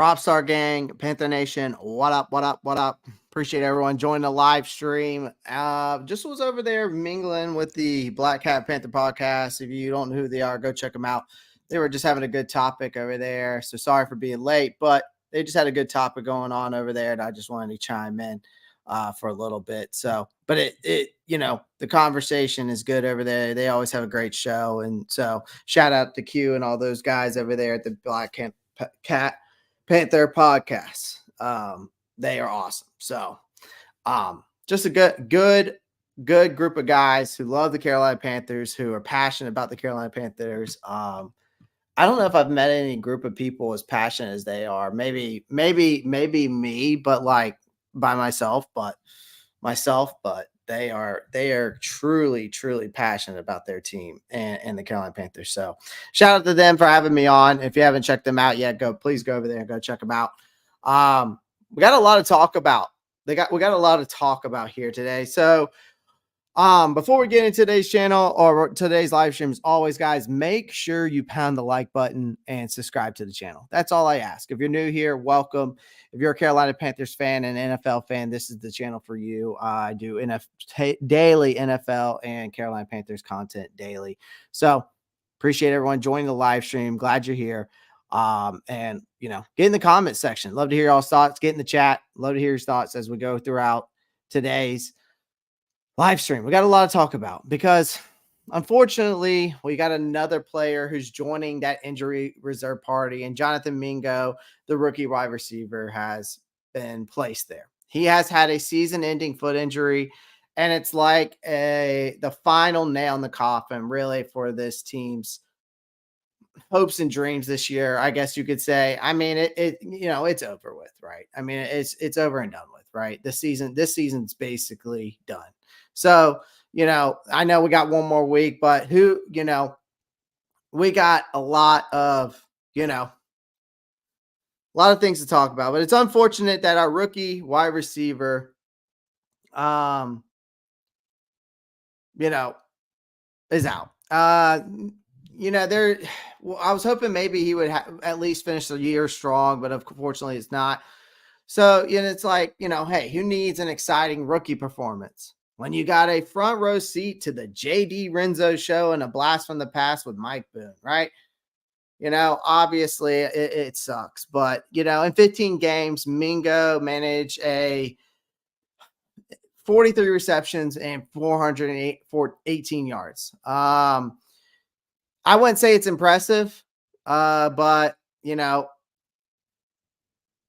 Rockstar Gang, Panther Nation, what up, what up, what up? Appreciate everyone joining the live stream. Just was over there mingling with the Black Hat Panther podcast. If you don't know who they are, go check them out. They were just having a good topic over there. So sorry for being late, but they just had a good topic going on over there, and I just wanted to chime in for a little bit. So, but the conversation is good over there. They always have a great show, and so shout out to Q and all those guys over there at the Black Cat Panther podcast. They are awesome. So, just a good group of guys who love the Carolina Panthers, who are passionate about the Carolina Panthers. I don't know if I've met any group of people as passionate as they are. Maybe me, but like by myself, but they are truly passionate about their team and the Carolina Panthers. So shout out to them for having me on. If you haven't checked them out yet, please go over there and go check them out. We got a lot to talk about. We got a lot to talk about here today. So before we get into today's channel or today's live stream, as always, guys, make sure you pound the like button and subscribe to the channel. That's all I ask. If you're new here, welcome. If you're a Carolina Panthers fan and NFL fan, this is the channel for you. I do daily NFL and Carolina Panthers content daily. So appreciate everyone joining the live stream. Glad you're here. And get in the comment section. Love to hear y'all's thoughts. Get in the chat. Love to hear your thoughts as we go throughout today's live stream. We got a lot to talk about because unfortunately we got another player who's joining that injury reserve party, and Jonathan Mingo, the rookie wide receiver, has been placed there. He has had a season-ending foot injury, and it's like the final nail in the coffin really for this team's hopes and dreams this year, I guess you could say. I mean, it's over with, right? I mean, it's over and done with, right? This season's basically done. So, I know we got one more week, but we got a lot of things to talk about, but it's unfortunate that our rookie wide receiver, is out. I was hoping maybe he would at least finish the year strong, but unfortunately it's not. So, it's like, hey, who needs an exciting rookie performance when you got a front row seat to the JD Renzo show and a blast from the past with Mike Boone, right? Obviously it sucks, but, in 15 games, Mingo managed a 43 receptions and 418 yards. I wouldn't say it's impressive, but,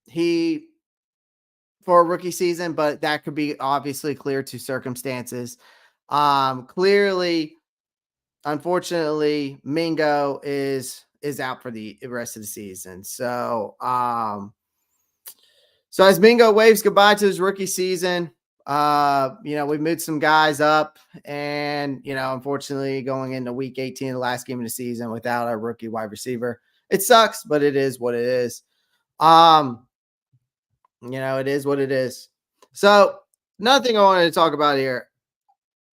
he for a rookie season, but that could be obviously clear to circumstances. Clearly, unfortunately, Mingo is out for the rest of the season. So, so as Mingo waves goodbye to his rookie season, we've moved some guys up, and, unfortunately going into week 18, the last game of the season without a rookie wide receiver, it sucks, but it is what it is. It is what it is. So another thing I wanted to talk about here,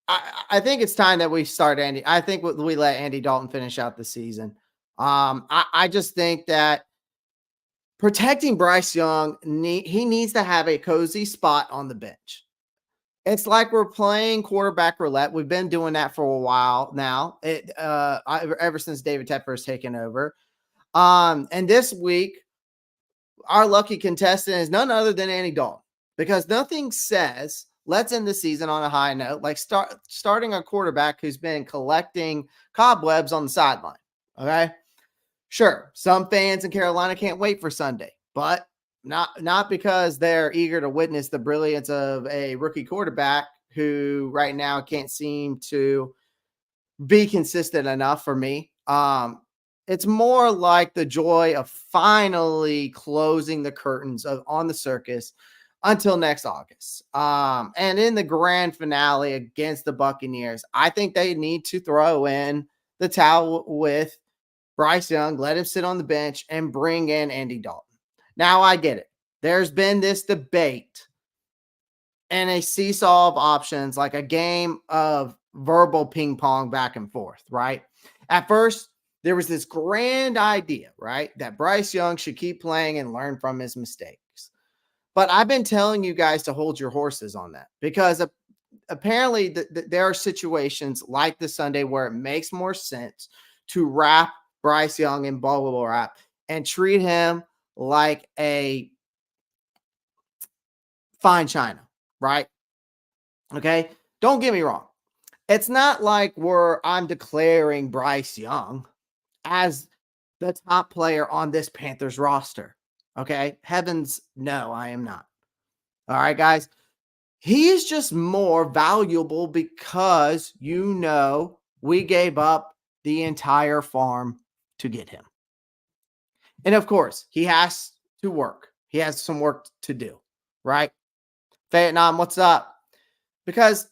I think it's time that we start Andy. I think we let Andy Dalton finish out the season. I just think that protecting Bryce Young, he needs to have a cozy spot on the bench. It's like we're playing quarterback roulette. We've been doing that for a while now. Ever since David Tepper has taken over. And this week, our lucky contestant is none other than Andy Dalton, because nothing says let's end the season on a high note like starting a quarterback who's been collecting cobwebs on the sideline. Okay, sure, some fans in Carolina can't wait for Sunday, but not because they're eager to witness the brilliance of a rookie quarterback who right now can't seem to be consistent enough for me. It's more like the joy of finally closing the curtains on the circus until next August. And in the grand finale against the Buccaneers, I think they need to throw in the towel with Bryce Young, let him sit on the bench, and bring in Andy Dalton. Now, I get it. There's been this debate and a seesaw of options, like a game of verbal ping pong back and forth, right? At first, there was this grand idea, right, that Bryce Young should keep playing and learn from his mistakes. But I've been telling you guys to hold your horses on that because apparently there are situations like the Sunday where it makes more sense to wrap Bryce Young in bubble wrap and treat him like a fine china, right? Okay. Don't get me wrong. It's not like I'm declaring Bryce Young as the top player on this Panthers roster. Okay. Heavens, no, I am not. All right, guys. He is just more valuable because we gave up the entire farm to get him. And of course, he has to work. He has some work to do, right? Vietnam, what's up? Because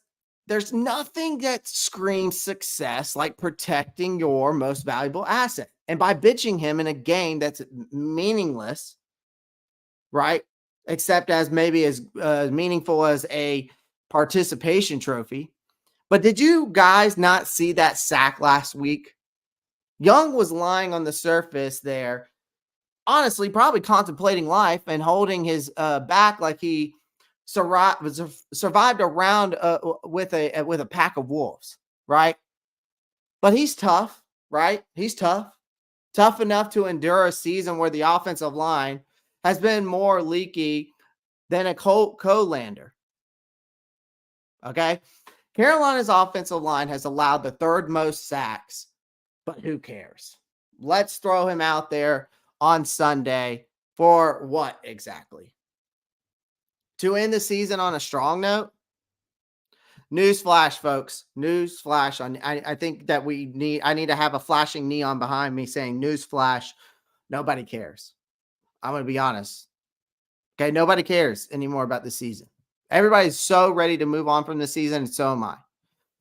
there's nothing that screams success like protecting your most valuable asset. And by bitching him in a game that's meaningless, right? Except as maybe as meaningful as a participation trophy. But did you guys not see that sack last week? Young was lying on the surface there, honestly, probably contemplating life and holding his back like he survived a round with a pack of wolves, right? But he's tough, right? He's tough enough to endure a season where the offensive line has been more leaky than a co-lander. Okay. Carolina's offensive line has allowed the third most sacks, but who cares? Let's throw him out there on Sunday for what exactly? To end the season on a strong note? Newsflash, folks. Newsflash. I think that I need to have a flashing neon behind me saying newsflash. Nobody cares. I'm going to be honest. Okay, nobody cares anymore about the season. Everybody's so ready to move on from the season, and so am I.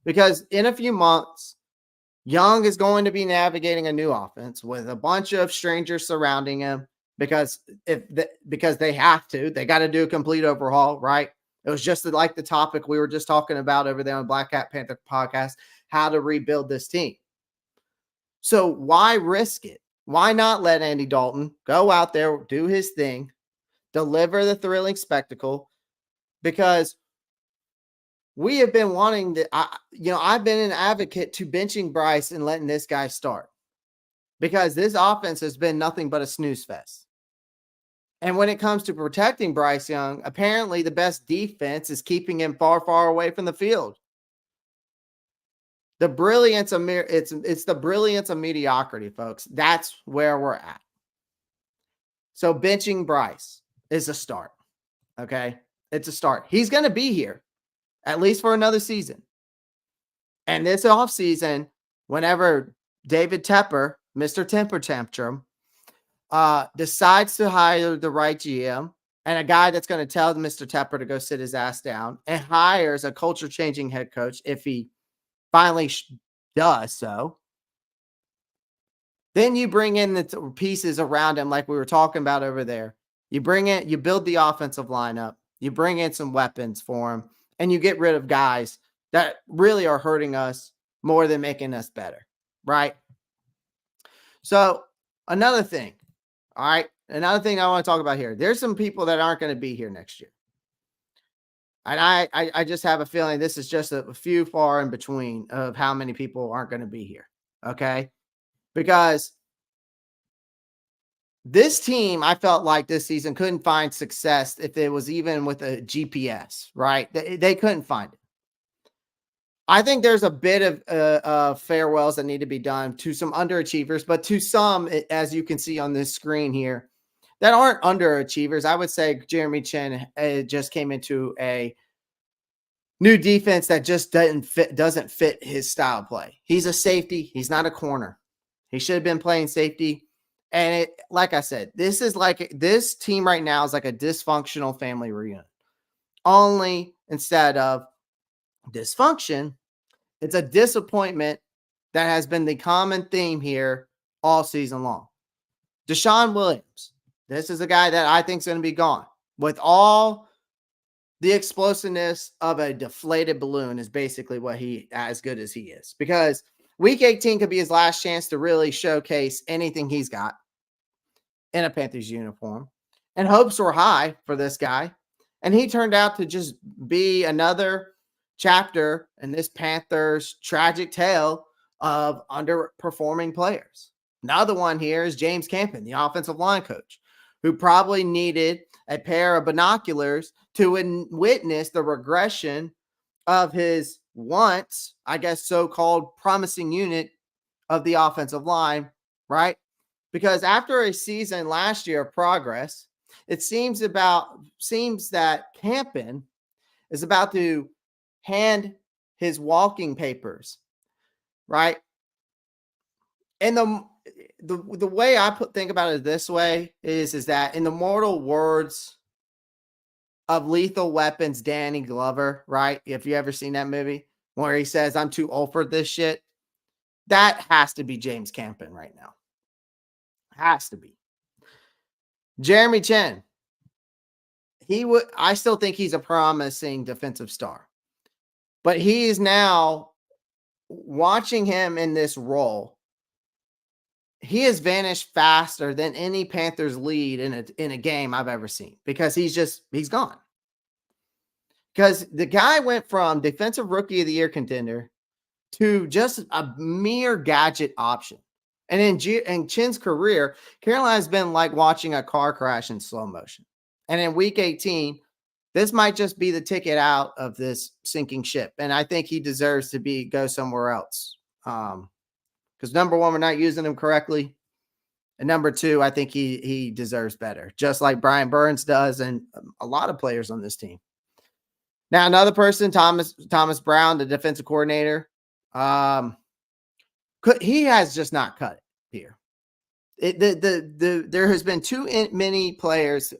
Because in a few months, Young is going to be navigating a new offense with a bunch of strangers surrounding him because they have to. They got to do a complete overhaul, right? It was just like the topic we were just talking about over there on Black Cat Panther podcast, how to rebuild this team. So why risk it? Why not let Andy Dalton go out there, do his thing, deliver the thrilling spectacle? Because we have been wanting to, I've been an advocate to benching Bryce and letting this guy start because this offense has been nothing but a snooze fest. And when it comes to protecting Bryce Young, apparently the best defense is keeping him far, far away from the field. The brilliance of it's the brilliance of mediocrity, folks. That's where we're at. So benching Bryce is a start. Okay. It's a start. He's going to be here at least for another season. And this offseason, whenever David Tepper, Mr. Temper Tantrum, decides to hire the right GM and a guy that's going to tell Mr. Tepper to go sit his ass down and hires a culture-changing head coach if he finally does so, then you bring in the pieces around him like we were talking about over there. You build the offensive lineup, you bring in some weapons for him, and you get rid of guys that really are hurting us more than making us better, right? So another thing, all right, another thing I want to talk about here. There's some people that aren't going to be here next year. And I just have a feeling this is just a few far in between of how many people aren't going to be here, okay? Because this team, I felt like this season couldn't find success if it was even with a GPS, right? They couldn't find it. I think there's a bit of farewells that need to be done to some underachievers, but to some, as you can see on this screen here, that aren't underachievers. I would say Jeremy Chin just came into a new defense that just doesn't fit his style of play. He's a safety. He's not a corner. He should have been playing safety. And like I said, this team right now is like a dysfunctional family reunion. Only instead of dysfunction, it's a disappointment that has been the common theme here all season long. Deshaun Williams, this is a guy that I think is going to be gone. With all the explosiveness of a deflated balloon is basically what as good as he is. Because Week 18 could be his last chance to really showcase anything he's got in a Panthers uniform. And hopes were high for this guy. And he turned out to just be another chapter in this Panthers tragic tale of underperforming players. Another one here is James Campen, the offensive line coach, who probably needed a pair of binoculars to witness the regression of his once, I guess, so-called promising unit of the offensive line, right? Because after a season last year of progress, it seems that Campen is about to hand his walking papers, right? And the way I think about it this way is that in the mortal words of Lethal Weapon's Danny Glover, right? If you ever seen that movie where he says, "I'm too old for this shit," that has to be James Campen right now. Has to be. Jeremy Chin. I still think he's a promising defensive star. But he is now, watching him in this role, he has vanished faster than any Panthers lead in a game I've ever seen, because he's gone. Because the guy went from defensive rookie of the year contender to just a mere gadget option. And in Chin's career, Carolina's been like watching a car crash in slow motion. And in week 18, this might just be the ticket out of this sinking ship. And I think he deserves to go somewhere else. Because number one, we're not using him correctly. And number two, I think he deserves better, just like Brian Burns does and a lot of players on this team. Now, another person, Thomas Brown, the defensive coordinator, he has just not cut it here. There has been too many players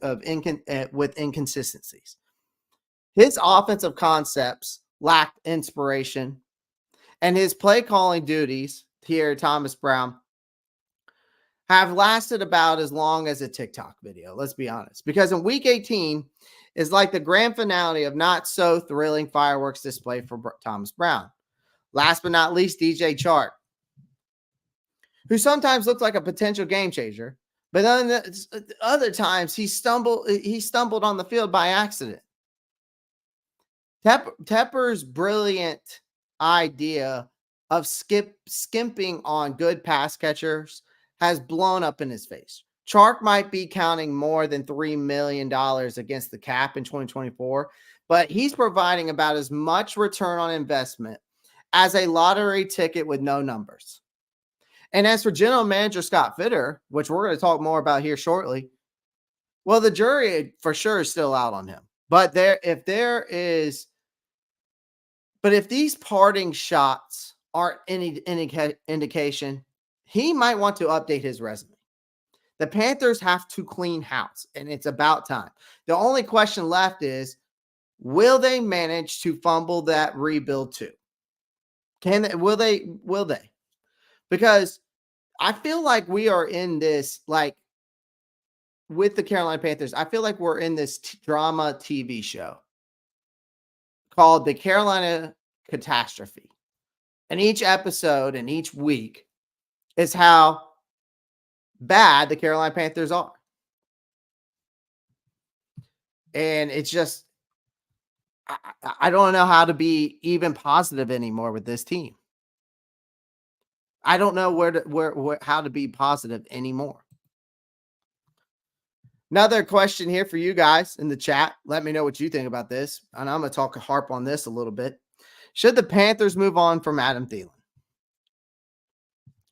with inconsistencies. His offensive concepts lacked inspiration, and his play calling duties here, Thomas Brown, have lasted about as long as a TikTok video. Let's be honest, because in week 18 is like the grand finale of not so thrilling fireworks display for Thomas Brown. Last but not least, DJ Chark, who sometimes looked like a potential game changer, but then other times he stumbled on the field by accident. Tepper's brilliant idea of skimping on good pass catchers has blown up in his face. Chark might be counting more than $3 million against the cap in 2024, but he's providing about as much return on investment as a lottery ticket with no numbers. And as for general manager Scott Fitter, which we're going to talk more about here shortly, well, the jury for sure is still out on him. But if these parting shots aren't any indication, he might want to update his resume. The Panthers have to clean house, and it's about time. The only question left is, will they manage to fumble that rebuild too? Will they? Because I feel like we are in this, like, with the Carolina Panthers, I feel like we're in this drama TV show called The Carolina Catastrophe. And each episode and each week is how bad the Carolina Panthers are. And it's just, I don't know how to be even positive anymore with this team. I don't know how to be positive anymore. Another question here for you guys in the chat. Let me know what you think about this. And I'm going to harp on this a little bit. Should the Panthers move on from Adam Thielen?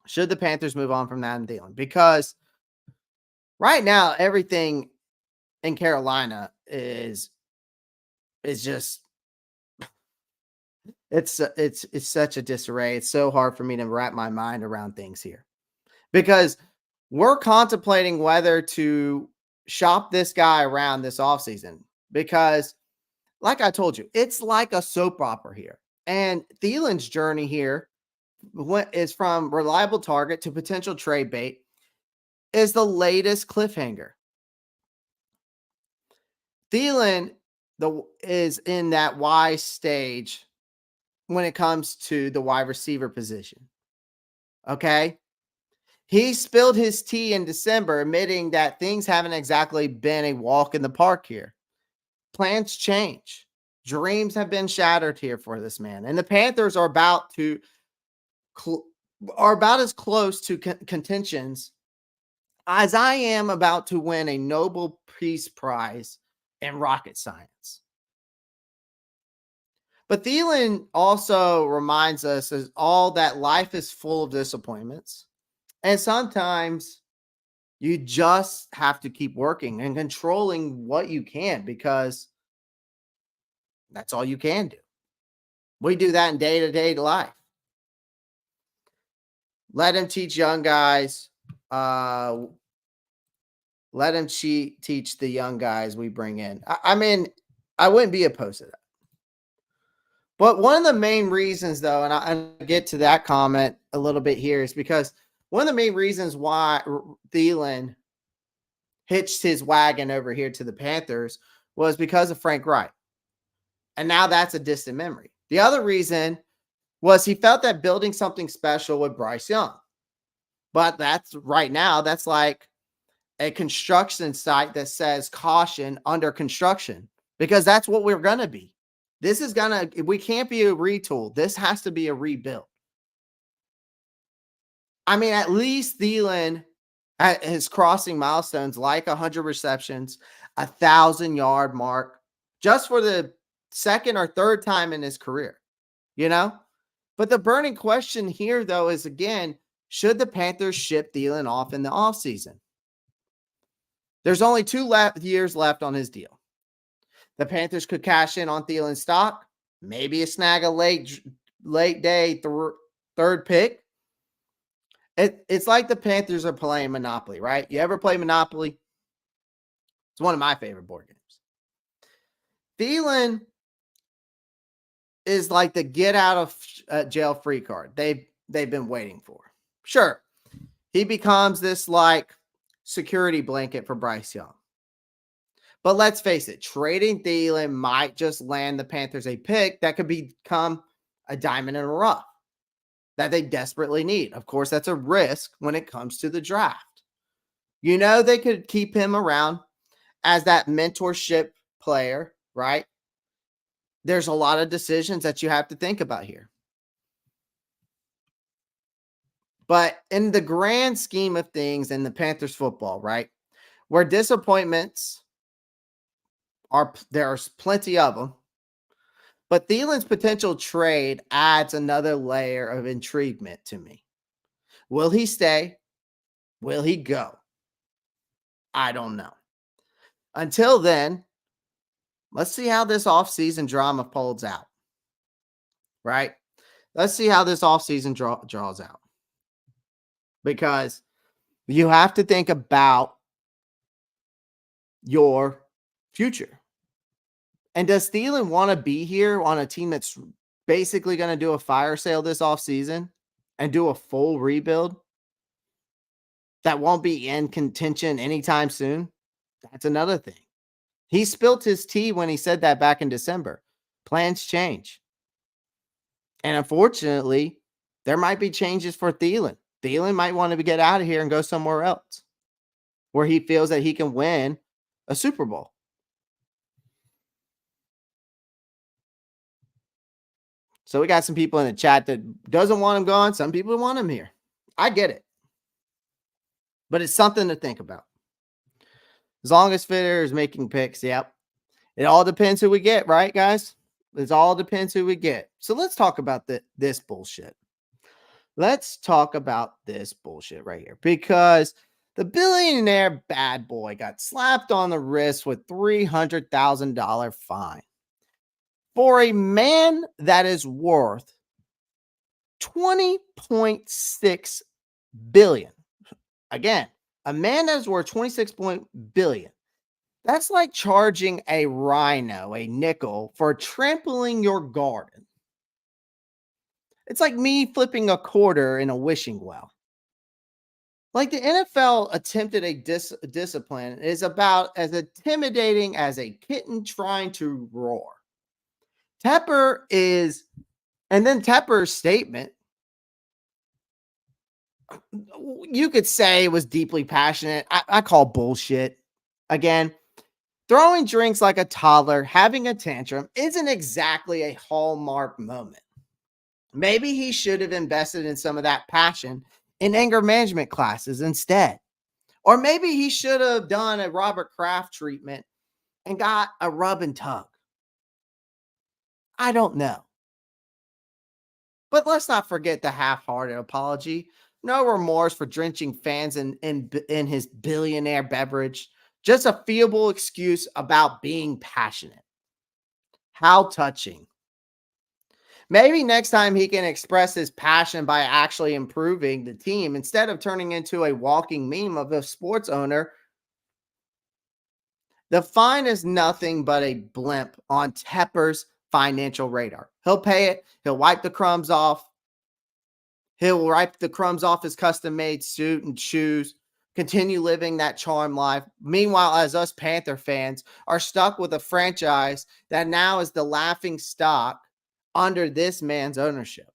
Should the Panthers move on from Adam Thielen? Because right now, everything in Carolina is just, it's such a disarray. It's so hard for me to wrap my mind around things here, because we're contemplating whether to shop this guy around this offseason, because like I told you, it's like a soap opera here. And Thielen's journey here is from reliable target to potential trade bait is the latest cliffhanger. Thielen is in that Y stage when it comes to the wide receiver position. Okay. He spilled his tea in December, admitting that things haven't exactly been a walk in the park here. Plans change. Dreams have been shattered here for this man. And the Panthers are about as close to contentions as I am about to win a Nobel Peace Prize in rocket science. But Thielen also reminds us as all that life is full of disappointments. And sometimes you just have to keep working and controlling what you can because that's all you can do. We do that in day-to-day life. Let him teach young guys. Let him teach the young guys we bring in. I mean, I wouldn't be opposed to that. But one of the main reasons, though, and I get to that comment a little bit here, is because one of the main reasons why Thielen hitched his wagon over here to the Panthers was because of Frank Reich. And now that's a distant memory. The other reason was he felt that building something special with Bryce Young. But that's right now, that's like a construction site that says caution under construction, because that's what we're going to be. We can't be a retool. This has to be a rebuild. I mean, at least Thielen is crossing milestones like 100 receptions, 1,000-yard mark, just for the second or third time in his career, you know? But the burning question here, though, is again, should the Panthers ship Thielen off in the offseason? There's only 2 years left on his deal. The Panthers could cash in on Thielen's stock, maybe snag a late day third pick. It's like the Panthers are playing Monopoly, right? You ever play Monopoly? It's one of my favorite board games. Thielen is like the get out of jail free card they've been waiting for. Sure, he becomes this like security blanket for Bryce Young. But let's face it, trading Thielen might just land the Panthers a pick that could become a diamond in the rough that they desperately need. Of course, that's a risk when it comes to the draft. You know, they could keep him around as that mentorship player, right? There's a lot of decisions that you have to think about here. But in the grand scheme of things in the Panthers football, right, where disappointments there's plenty of them, but Thielen's potential trade adds another layer of intriguement to me. Will he stay? Will he go? I don't know. Until then, let's see how this offseason drama folds out, right? Let's see how this offseason draws out. Because you have to think about your future. And does Thielen want to be here on a team that's basically going to do a fire sale this offseason and do a full rebuild that won't be in contention anytime soon? That's another thing. He spilt his tea when he said that back in December. Plans change. And unfortunately, there might be changes for Thielen. Thielen might want to get out of here and go somewhere else where he feels that he can win a Super Bowl. So we got some people in the chat that doesn't want him gone. Some people want him here. I get it. But it's something to think about. As long as Fitter is making picks, yep. It all depends who we get, right, guys? It all depends who we get. So let's talk about this bullshit. Let's talk about this bullshit right here, because the billionaire bad boy got slapped on the wrist with $300,000 fine for a man that is worth $20.6 billion. Again, a man that is worth $26 billion. That's like charging a rhino a nickel for trampling your garden. It's like me flipping a quarter in a wishing well. Like the NFL attempted a discipline is about as intimidating as a kitten trying to roar. Tepper's statement You could say it was deeply passionate. I call bullshit. Again, throwing drinks like a toddler, having a tantrum isn't exactly a hallmark moment. Maybe he should have invested in some of that passion in anger management classes instead. Or maybe he should have done a Robert Kraft treatment and got a rub and tug. I don't know. But let's not forget the half-hearted apology. No remorse for drenching fans in his billionaire beverage. Just a feeble excuse about being passionate. How touching. Maybe next time he can express his passion by actually improving the team instead of turning into a walking meme of a sports owner. The fine is nothing but a blimp on Tepper's financial radar. He'll pay it, he'll wipe the crumbs off. He'll wipe the crumbs off his custom made suit and shoes, continue living that charm life. Meanwhile, as us Panther fans are stuck with a franchise that now is the laughing stock under this man's ownership.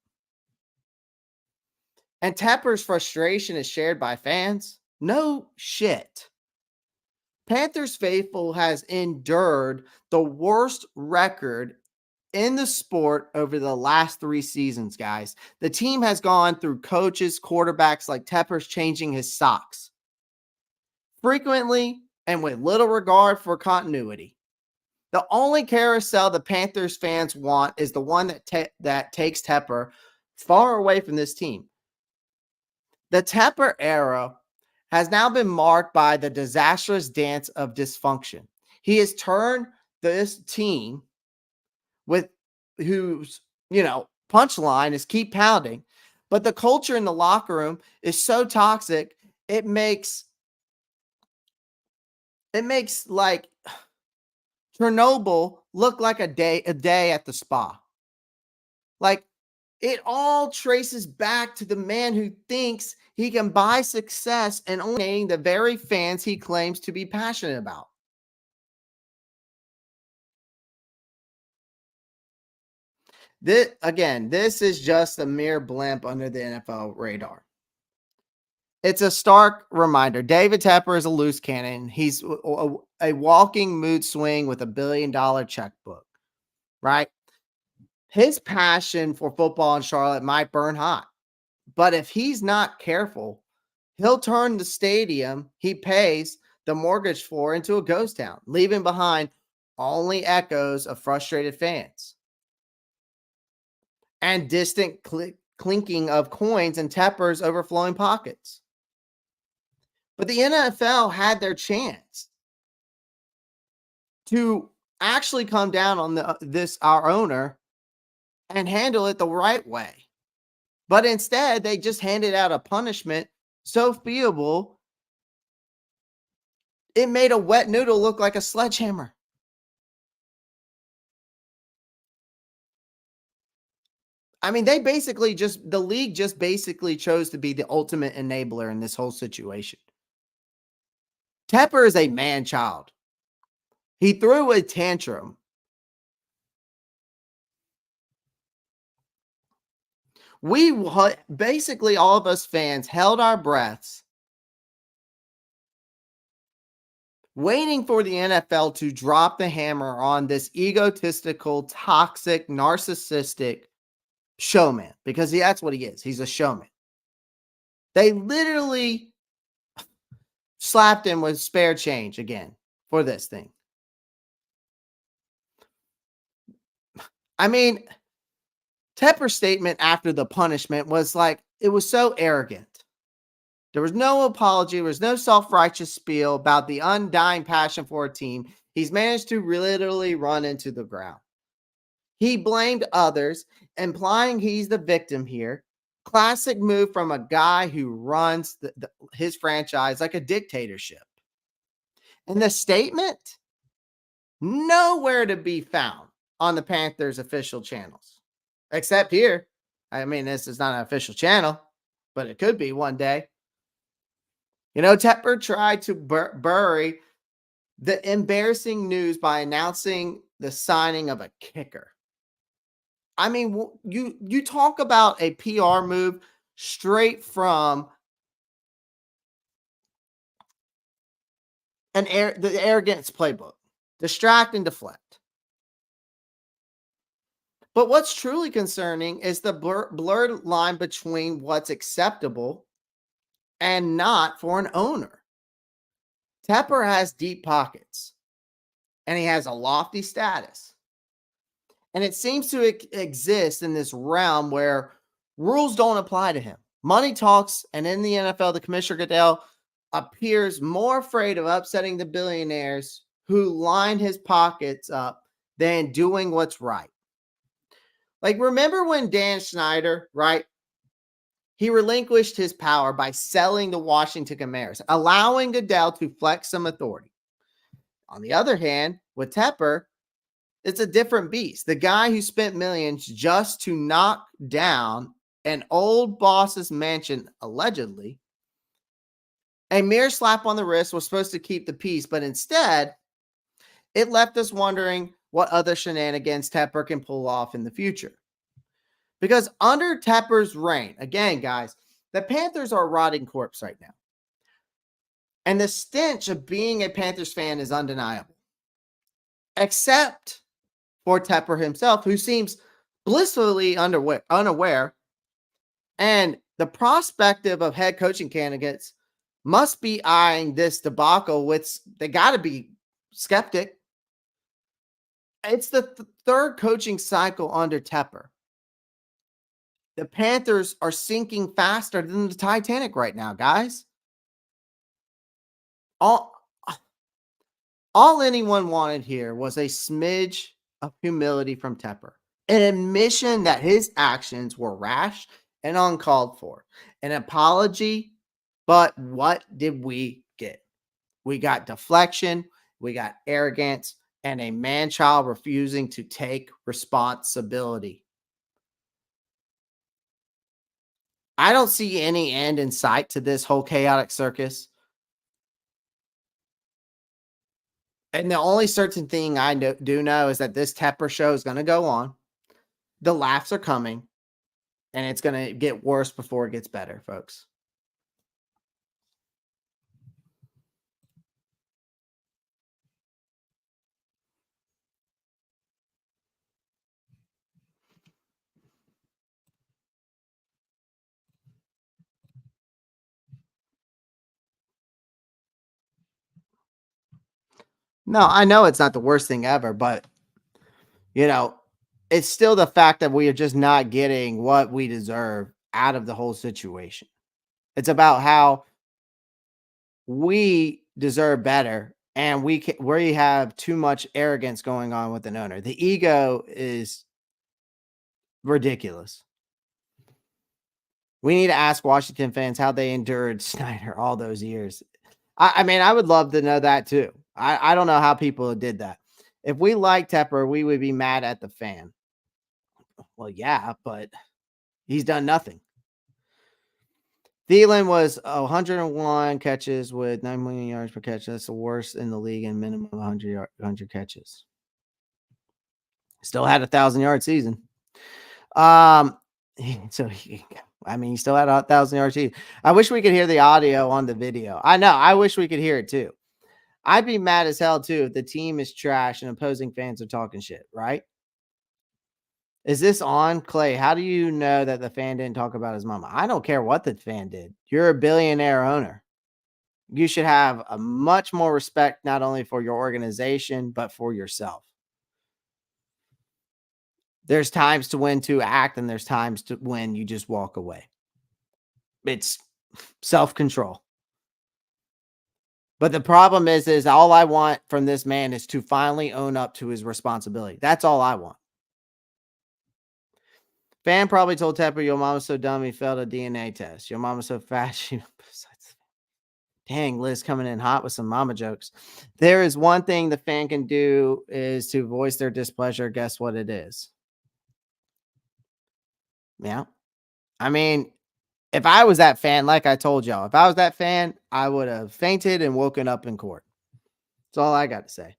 And Tepper's frustration is shared by fans? No shit. Panthers faithful has endured the worst record in the sport over the last 3 seasons, guys. The team has gone through coaches, quarterbacks like Tepper's changing his socks frequently and with little regard for continuity. The only carousel the Panthers fans want is the one that takes Tepper far away from this team. The Tepper era has now been marked by the disastrous dance of dysfunction. He has turned this team with whose, punchline is keep pounding. But the culture in the locker room is so toxic, it makes like Chernobyl look like a day at the spa. Like it all traces back to the man who thinks he can buy success and only the very fans he claims to be passionate about. This is just a mere blimp under the NFL radar. It's a stark reminder. David Tepper is a loose cannon. He's a walking mood swing with $1 billion checkbook, right? His passion for football in Charlotte might burn hot, but if he's not careful, he'll turn the stadium he pays the mortgage for into a ghost town, leaving behind only echoes of frustrated fans and distant clinking of coins in Tepper's overflowing pockets. But the NFL had their chance to actually come down on our owner and handle it the right way. But instead, they just handed out a punishment so feeble, it made a wet noodle look like a sledgehammer. I mean, the league just basically chose to be the ultimate enabler in this whole situation. Tepper is a man child. He threw a tantrum. Basically, all of us fans held our breaths, waiting for the NFL to drop the hammer on this egotistical, toxic, narcissistic showman, because that's what he is. He's a showman. They literally slapped him with spare change again for this thing. I mean, Tepper's statement after the punishment was like, it was so arrogant. There was no apology. There was no self-righteous spiel about the undying passion for a team he's managed to literally run into the ground. He blamed others, implying he's the victim here. Classic move from a guy who runs his franchise like a dictatorship. And the statement, nowhere to be found on the Panthers official channels, except here. I mean, this is not an official channel, but it could be one day. Tepper tried to bury the embarrassing news by announcing the signing of a kicker. I mean, you talk about a PR move straight from the arrogance playbook. Distract and deflect. But what's truly concerning is the blurred line between what's acceptable and not for an owner. Tepper has deep pockets and he has a lofty status. And it seems to exist in this realm where rules don't apply to him. Money talks, and in the NFL, the Commissioner Goodell appears more afraid of upsetting the billionaires who line his pockets up than doing what's right. Like, remember when Dan Snyder, right? He relinquished his power by selling the Washington Commanders, allowing Goodell to flex some authority. On the other hand, with Tepper, it's a different beast. The guy who spent millions just to knock down an old boss's mansion, allegedly, a mere slap on the wrist was supposed to keep the peace, but instead, it left us wondering what other shenanigans Tepper can pull off in the future. Because under Tepper's reign, again, guys, the Panthers are a rotting corpse right now. And the stench of being a Panthers fan is undeniable. Except for Tepper himself, who seems blissfully unaware. And the prospective of head coaching candidates must be eyeing this debacle with, they got to be skeptic. It's the third coaching cycle under Tepper. The Panthers are sinking faster than the Titanic right now, guys. All anyone wanted here was a smidge of humility from Tepper, an admission that his actions were rash and uncalled for, an apology. But what did we get? We got deflection, we got arrogance, and a man-child refusing to take responsibility. I don't see any end in sight to this whole chaotic circus. And the only certain thing I do know is that this Tepper show is going to go on. The laughs are coming, and it's going to get worse before it gets better, folks. No, I know it's not the worst thing ever, but, you know, it's still the fact that we are just not getting what we deserve out of the whole situation. It's about how we deserve better, and we have too much arrogance going on with an owner. The ego is ridiculous. We need to ask Washington fans how they endured Snyder all those years. I mean, I would love to know that too. I don't know how people did that. If we liked Tepper, we would be mad at the fan. Well, yeah, but he's done nothing. Thielen was 101 catches with 9 million yards per catch. That's the worst in the league and minimum of 100 catches. Still had a 1,000-yard season. I mean, he still had a 1,000-yard season. I wish we could hear the audio on the video. I know. I wish we could hear it too. I'd be mad as hell too if the team is trash and opposing fans are talking shit, right? Is this on, Clay? How do you know that the fan didn't talk about his mama? I don't care what the fan did. You're a billionaire owner. You should have a much more respect, not only for your organization, but for yourself. There's times to when to act, and there's times to when you just walk away. It's self-control. But the problem is all I want from this man is to finally own up to his responsibility. That's all I want. Fan probably told Tepper, your mama's so dumb he failed a DNA test. Your mama's so fat. Dang, Liz coming in hot with some mama jokes. There is one thing the fan can do is to voice their displeasure. Guess what it is? Yeah. I mean, if I was that fan, like I told y'all, if I was that fan, I would have fainted and woken up in court. That's all I got to say.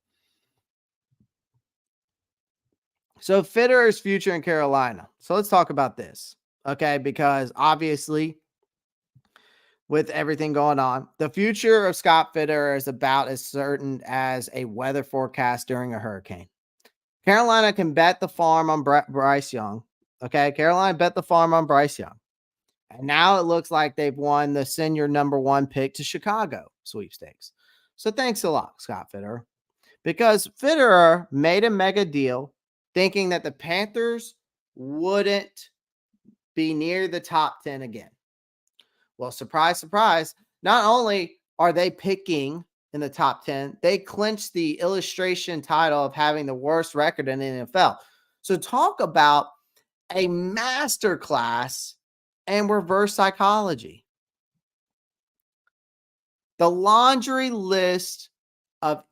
So Fitterer's future in Carolina. So let's talk about this. Okay. Because obviously with everything going on. The future of Scott Fitterer is about as certain as a weather forecast during a hurricane. Carolina can bet the farm on Bryce Young. Okay. Carolina bet the farm on Bryce Young. And now it looks like they've won the senior number one pick to Chicago sweepstakes. So thanks a lot, Scott Fitterer. Because Fitterer made a mega deal thinking that the Panthers wouldn't be near the top 10 again. Well, surprise, surprise. Not only are they picking in the top 10, they clinched the illustration title of having the worst record in the NFL. So talk about a masterclass and reverse psychology. The laundry list of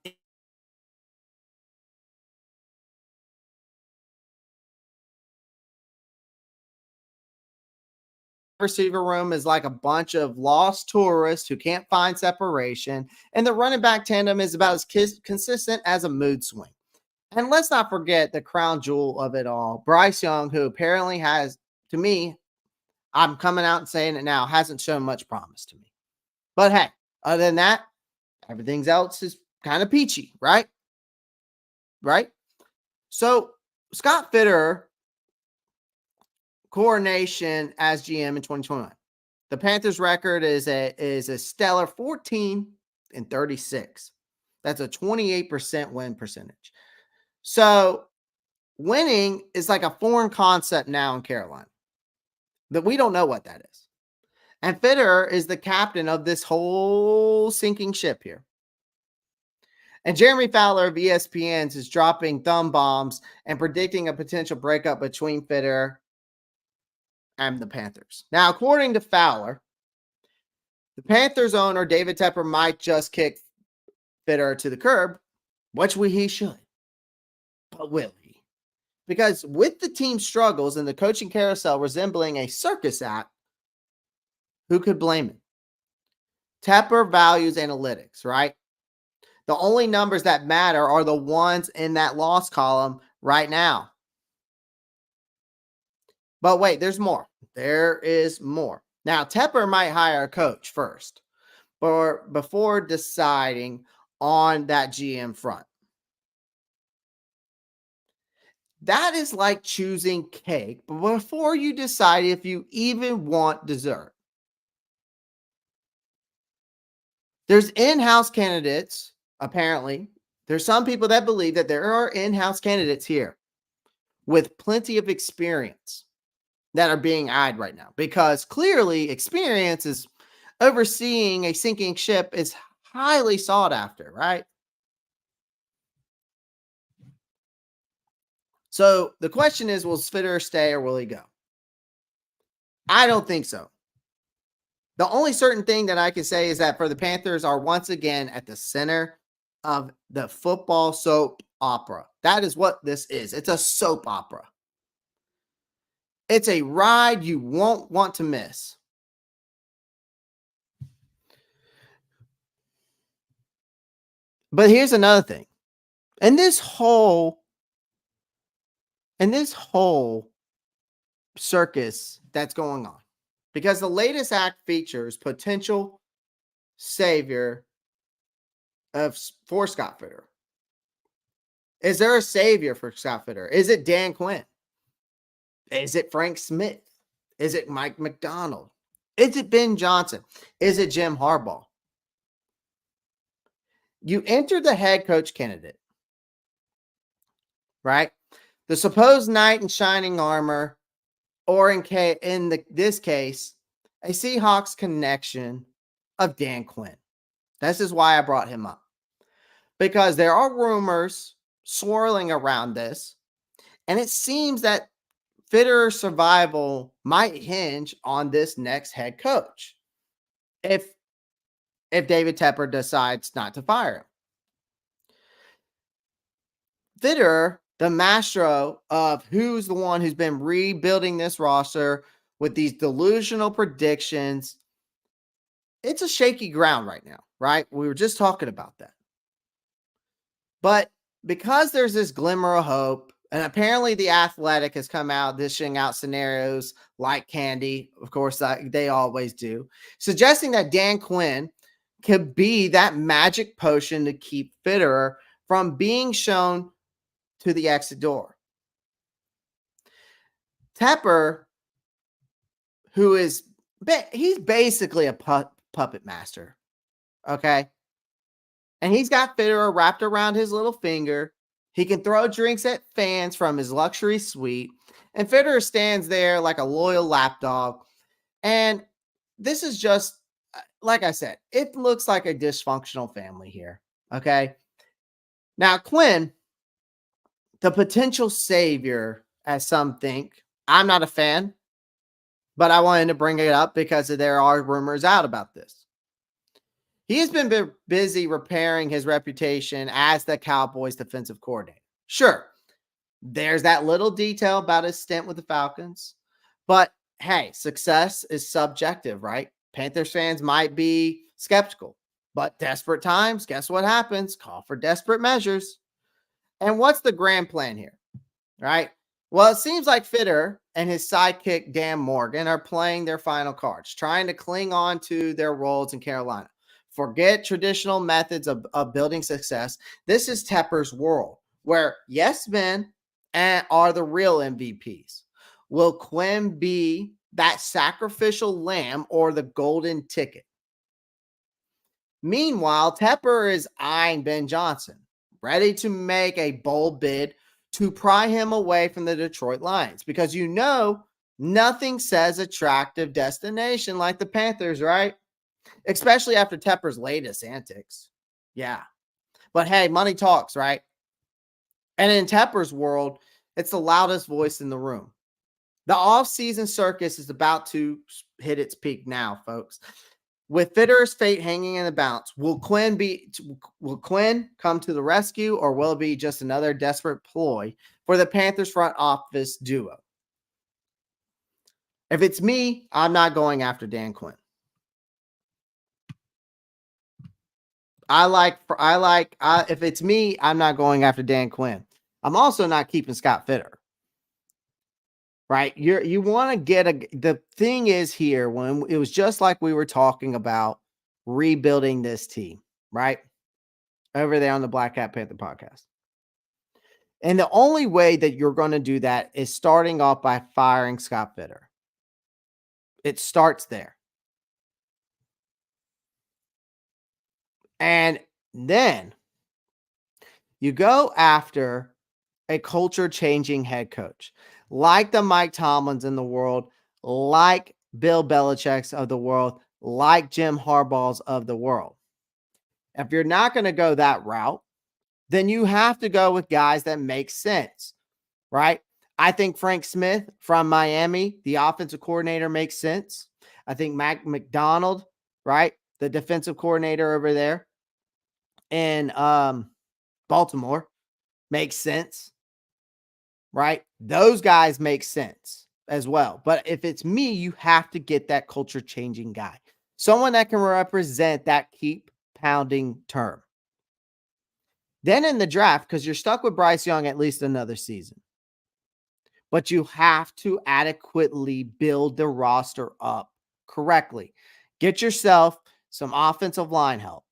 receiver room is like a bunch of lost tourists who can't find separation, and the running back tandem is about as consistent as a mood swing. And let's not forget the crown jewel of it all, Bryce Young, who apparently has, to me, I'm coming out and saying it now, hasn't shown much promise to me. But hey, other than that, everything else is kind of peachy, right? Right? So Scott Fitterer, coronation as GM in 2021. The Panthers record is a stellar 14-36. That's a 28% win percentage. So winning is like a foreign concept now in Carolina. That we don't know what that is. And Fitterer is the captain of this whole sinking ship here. And Jeremy Fowler of ESPN's is dropping thumb bombs and predicting a potential breakup between Fitterer and the Panthers. Now, according to Fowler, the Panthers owner, David Tepper, might just kick Fitterer to the curb, which he should. But will he? Because with the team's struggles and the coaching carousel resembling a circus act, who could blame him? Tepper values analytics, right? The only numbers that matter are the ones in that loss column right now. But wait, there's more. There is more. Now, Tepper might hire a coach first or before deciding on that GM front. That is like choosing cake before you decide if you even want dessert. There's in-house candidates, apparently. There's some people that believe that there are in-house candidates here with plenty of experience that are being eyed right now, because clearly experience is overseeing a sinking ship is highly sought after, right? So the question is, will Fitterer stay or will he go? I don't think so. The only certain thing that I can say is that for the Panthers are once again at the center of the football soap opera. That is what this is. It's a soap opera. It's a ride you won't want to miss. But here's another thing. In this whole circus that's going on, because the latest act features potential savior for Scott Fitterer. Is there a savior for Scott Fitterer? Is it Dan Quinn? Is it Frank Smith? Is it Mike McDonald? Is it Ben Johnson? Is it Jim Harbaugh? You enter the head coach candidate, right? The supposed knight in shining armor, or in this case, a Seahawks connection of Dan Quinn. This is why I brought him up. Because there are rumors swirling around this, and it seems that Fitterer's survival might hinge on this next head coach if David Tepper decides not to fire him. Fitterer, the maestro of who's the one who's been rebuilding this roster with these delusional predictions, it's a shaky ground right now, right? We were just talking about that. But because there's this glimmer of hope And apparently, The Athletic has come out dishing out scenarios like candy. Of course, they always do, suggesting that Dan Quinn could be that magic potion to keep Fitterer from being shown to the exit door. Tepper, who is he's basically a puppet master, okay? And he's got Fitterer wrapped around his little finger. He can throw drinks at fans from his luxury suite. And Fitterer stands there like a loyal lapdog. And this is just, like I said, it looks like a dysfunctional family here. Okay. Now, Quinn, the potential savior, as some think, I'm not a fan, but I wanted to bring it up because there are rumors out about this. He has been busy repairing his reputation as the Cowboys defensive coordinator. Sure, there's that little detail about his stint with the Falcons, but hey, success is subjective, right? Panthers fans might be skeptical, but desperate times, guess what happens? Call for desperate measures. And what's the grand plan here, right? Well, it seems like Fitter and his sidekick, Dan Morgan, are playing their final cards, trying to cling on to their roles in Carolina. Forget traditional methods of building success. This is Tepper's world, where yes men are the real MVPs. Will Quinn be that sacrificial lamb or the golden ticket? Meanwhile, Tepper is eyeing Ben Johnson, ready to make a bold bid to pry him away from the Detroit Lions, because nothing says attractive destination like the Panthers, right? Especially after Tepper's latest antics. Yeah. But hey, money talks, right? And in Tepper's world, it's the loudest voice in the room. The off-season circus is about to hit its peak now, folks. With Fitterer's fate hanging in the balance, will Quinn come to the rescue, or will it be just another desperate ploy for the Panthers front office duo? If it's me, I'm not going after Dan Quinn. If it's me, I'm not going after Dan Quinn. I'm also not keeping Scott Fitter. Right? You want to get the thing is here, when it was just like we were talking about rebuilding this team, right? Over there on the Black Cat Panther podcast. And the only way that you're going to do that is starting off by firing Scott Fitter. It starts there. And then you go after a culture-changing head coach, like the Mike Tomlins in the world, like Bill Belichick's of the world, like Jim Harbaugh's of the world. If you're not going to go that route, then you have to go with guys that make sense, right? I think Frank Smith from Miami, the offensive coordinator, makes sense. I think Mac McDonald, right, the defensive coordinator over there in Baltimore, makes sense, right? Those guys make sense as well. But if it's me, you have to get that culture-changing guy, someone that can represent that keep pounding term. Then in the draft, because you're stuck with Bryce Young at least another season, but you have to adequately build the roster up correctly. Get yourself some offensive line help.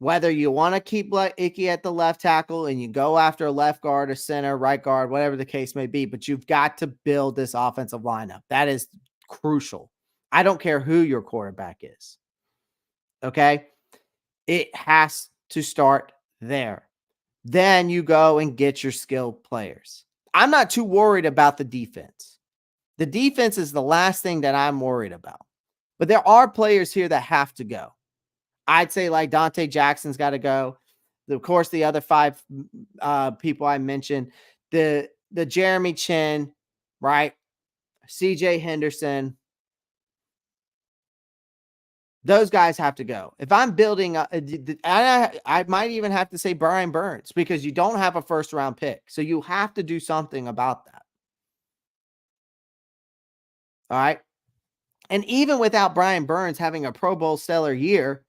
Whether you want to keep Icky at the left tackle and you go after a left guard or center, right guard, whatever the case may be, but you've got to build this offensive lineup. That is crucial. I don't care who your quarterback is. Okay? It has to start there. Then you go and get your skilled players. I'm not too worried about the defense. The defense is the last thing that I'm worried about. But there are players here that have to go. I'd say like Dante Jackson's got to go. Of course, the other five people I mentioned, the Jeremy Chin, right? CJ Henderson. Those guys have to go. If I'm building, I might even have to say Brian Burns, because you don't have a first-round pick. So you have to do something about that. All right? And even without Brian Burns having a Pro Bowl stellar year,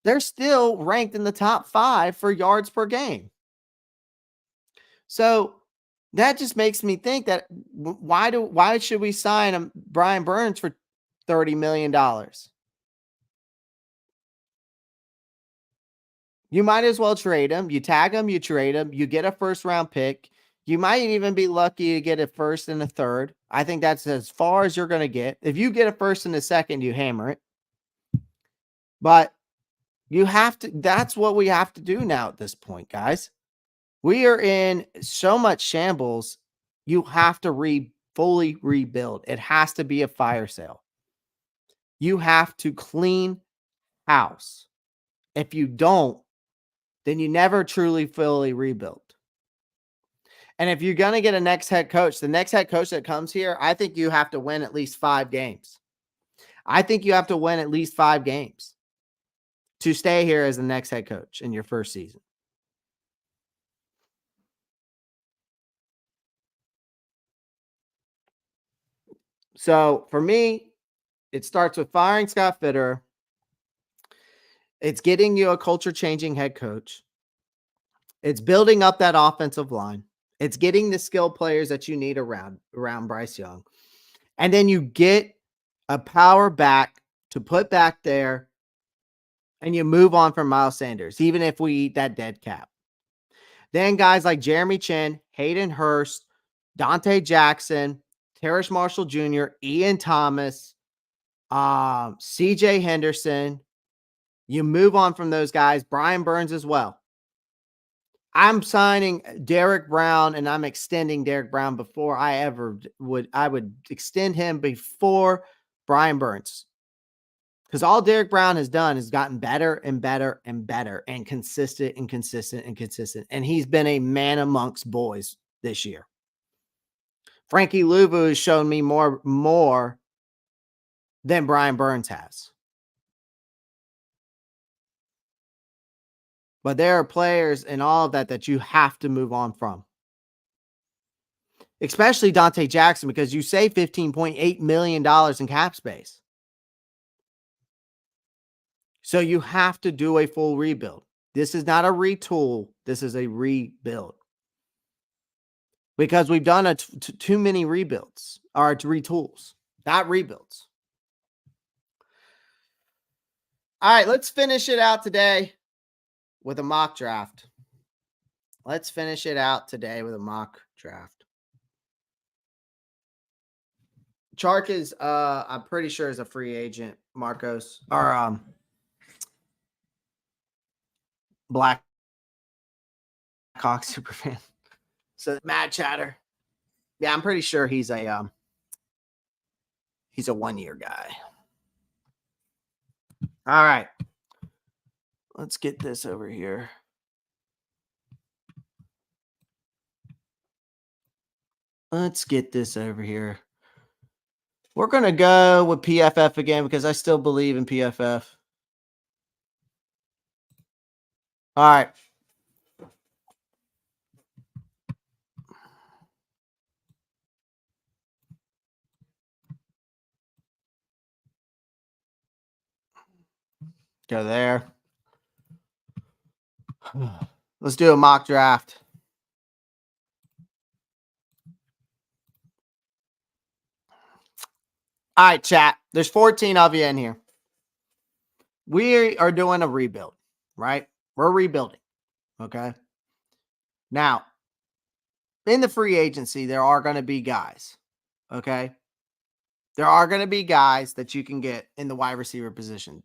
they're still ranked in the top 5 for yards per game. So That just makes me think that why should we sign Brian Burns for $30 million? You might as well trade him. You tag him, you trade him, you get a first round pick. You might even be lucky to get a first and a third. I think that's as far as you're going to get. If you get a first and a second, you hammer it. But you have to, that's what we have to do now at this point, guys. We are in so much shambles. You have to fully rebuild. It has to be a fire sale. You have to clean house. If you don't, then you never truly fully rebuild. And if you're going to get a next head coach, the next head coach that comes here, I think you have to win at least 5 games. I think you have to win at least 5 games to stay here as the next head coach in your first season. So for me, it starts with firing Scott Fitterer. It's getting you a culture changing head coach. It's building up that offensive line. It's getting the skill players that you need around Bryce Young. And then you get a power back to put back there, and you move on from Miles Sanders, even if we eat that dead cap. Then guys like Jeremy Chin, Hayden Hurst, Dante Jackson, Terrace Marshall Jr., Ian Thomas, CJ Henderson. You move on from those guys. Brian Burns as well. I'm signing Derek Brown, and I'm extending Derek Brown before I ever would. I would extend him before Brian Burns. Because all Derek Brown has done is gotten better and better and better and consistent and consistent and consistent. And he's been a man amongst boys this year. Frankie Louvu has shown me more than Brian Burns has. But there are players and all of that you have to move on from. Especially Dante Jackson, because you save $15.8 million in cap space. So you have to do a full rebuild. This is not a retool. This is a rebuild. Because we've done too many rebuilds or retools, not rebuilds. All right, let's finish it out today with a mock draft. Chark is, I'm pretty sure, is a free agent. Marcos or Black Hawk super fan. So Mad Chatter. Yeah, I'm pretty sure he's a 1-year guy. All right. Let's get this over here. We're going to go with PFF again because I still believe in PFF. All right. Go there. Let's do a mock draft. All right, chat. There's 14 of you in here. We are doing a rebuild, right? We're rebuilding. Okay. Now, in the free agency, there are going to be guys. Okay. There are going to be guys that you can get in the wide receiver position.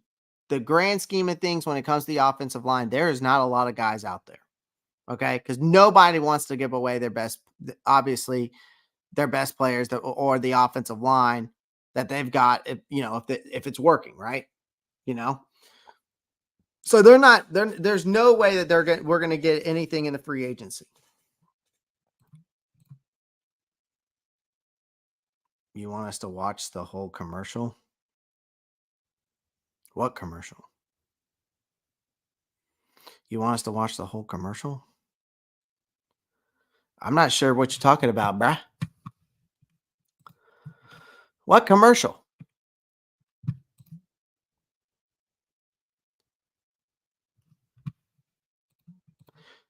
The grand scheme of things when it comes to the offensive line, there is not a lot of guys out there. Okay. Because nobody wants to give away their best, obviously, their best players or the offensive line that they've got, if it's working, right? So there's no way that we're going to get anything in the free agency. You want us to watch the whole commercial? What commercial? You want us to watch the whole commercial? I'm not sure what you're talking about, bruh. What commercial?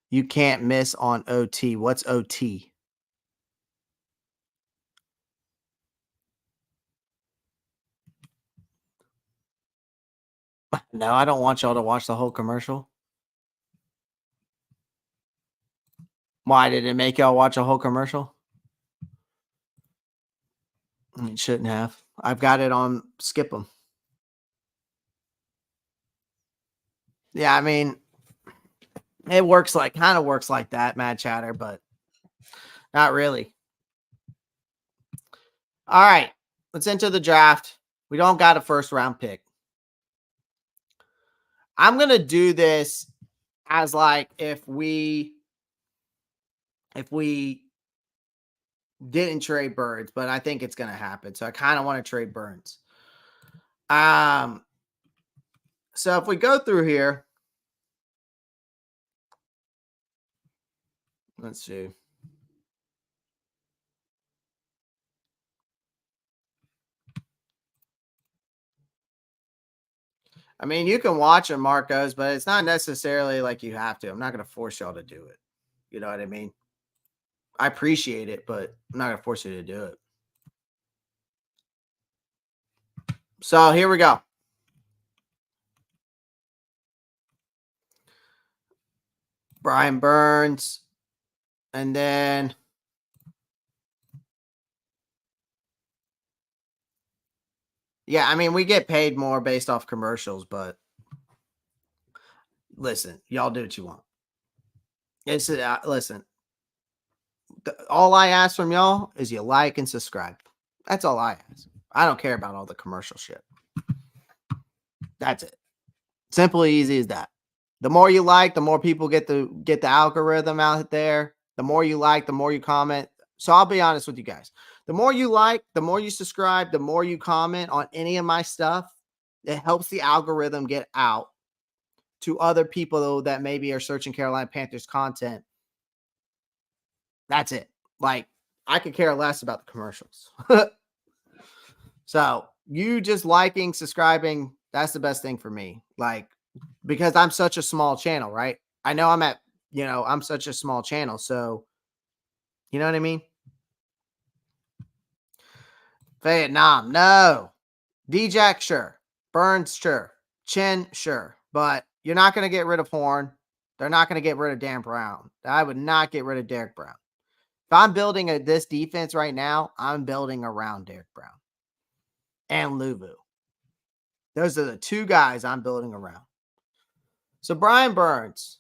You can't miss on OT. What's OT? No, I don't want y'all to watch the whole commercial. Why did it make y'all watch a whole commercial? It shouldn't have. I've got it on skip them. Yeah, I mean, it works like kind of works like that, Mad Chatter, but not really. All right, let's enter the draft. We don't got a first round pick. I'm gonna do this as like if we didn't trade Burns, but I think it's gonna happen. So I kind of want to trade Burns. Um, so if we go through here, let's see. I mean, you can watch them, Marcos, but it's not necessarily like you have to. I'm not going to force y'all to do it. You know what I mean? I appreciate it, but I'm not going to force you to do it. So here we go. Brian Burns. And then yeah, I mean, we get paid more based off commercials, but listen, y'all do what you want. It's listen. All I ask from y'all is you like and subscribe. That's all I ask. I don't care about all the commercial shit. That's it. Simple, easy as that. The more you like, the more people get the algorithm out there. The more you like, the more you comment. So I'll be honest with you guys. The more you like, the more you subscribe, the more you comment on any of my stuff, it helps the algorithm get out to other people that maybe are searching Carolina Panthers content. That's it. Like, I could care less about the commercials. So you just liking, subscribing, that's the best thing for me. Like, because I'm such a small channel, right? I know I'm such a small channel. So, you know what I mean? Vietnam, no. D-Jack, sure. Burns, sure. Chin, sure. But you're not going to get rid of Horn. They're not going to get rid of Dan Brown. I would not get rid of Derek Brown. If I'm building this defense right now, I'm building around Derek Brown and Luvu. Those are the two guys I'm building around. So Brian Burns.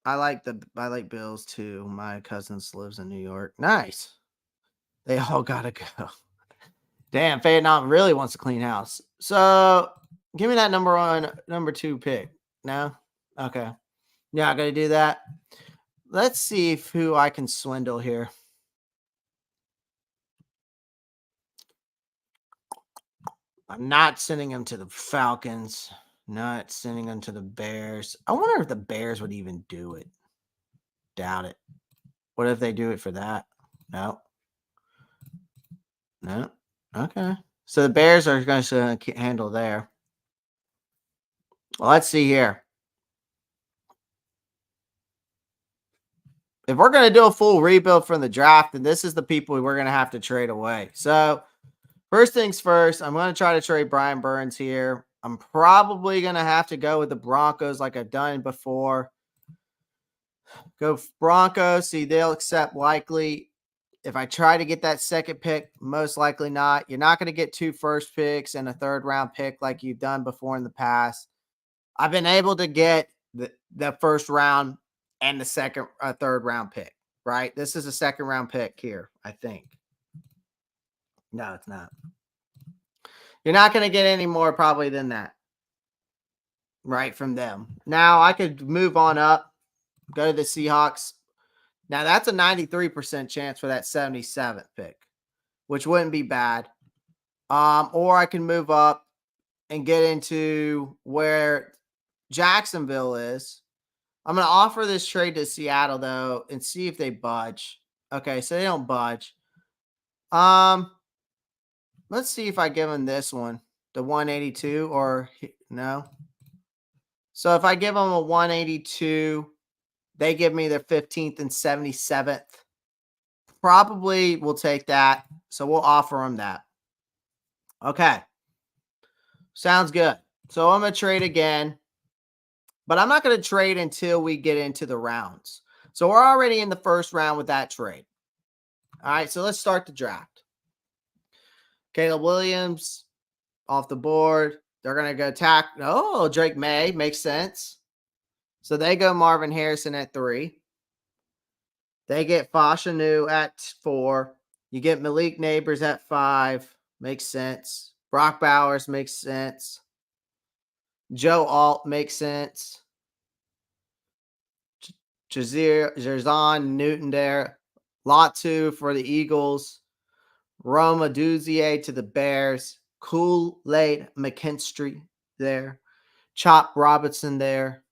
I like Bills too. My cousin lives in New York. Nice. They all gotta go. Damn, Vietnam really wants to clean house. So give me that number 2 pick. No? Okay. Yeah, I gotta do that. Let's see who I can swindle here. I'm not sending him to the Falcons. Not sending him to the Bears. I wonder if the Bears would even do it. Doubt it. What if they do it for that? No. No. Okay. So the Bears are going to handle there. Well, let's see here. If we're going to do a full rebuild from the draft, then this is the people we're going to have to trade away. So first things first, I'm going to try to trade Brian Burns here. I'm probably going to have to go with the Broncos like I've done before. Go Broncos. See, they'll accept likely. If I try to get that second pick, most likely not. You're not going to get 2 first picks and a third round pick like you've done before in the past. I've been able to get the first round and the third round pick, right? This is a second round pick here, I think. No, it's not. You're not going to get any more probably than that, right, from them. Now, I could move on up, go to the Seahawks. Now, that's a 93% chance for that 77th pick, which wouldn't be bad. Or I can move up and get into where Jacksonville is. I'm going to offer this trade to Seattle, though, and see if they budge. Okay, so they don't budge. Let's see if I give them this one, the 182, or no. So if I give them a 182, they give me their 15th and 77th. Probably we'll take that. So we'll offer them that. Okay. Sounds good. So I'm going to trade again, but I'm not going to trade until we get into the rounds. So we're already in the first round with that trade. All right. So let's start the draft. Caleb Williams off the board. They're going to go attack. Oh, Drake May makes sense. So they go Marvin Harrison at 3. They get Fashanu at 4. You get Malik Neighbors at 5. Makes sense. Brock Bowers makes sense. Joe Alt makes sense. Jerzon Newton there. Latu for the Eagles. Roma Duzier to the Bears. Kool-Aid McKinstry there. Chop Robinson there.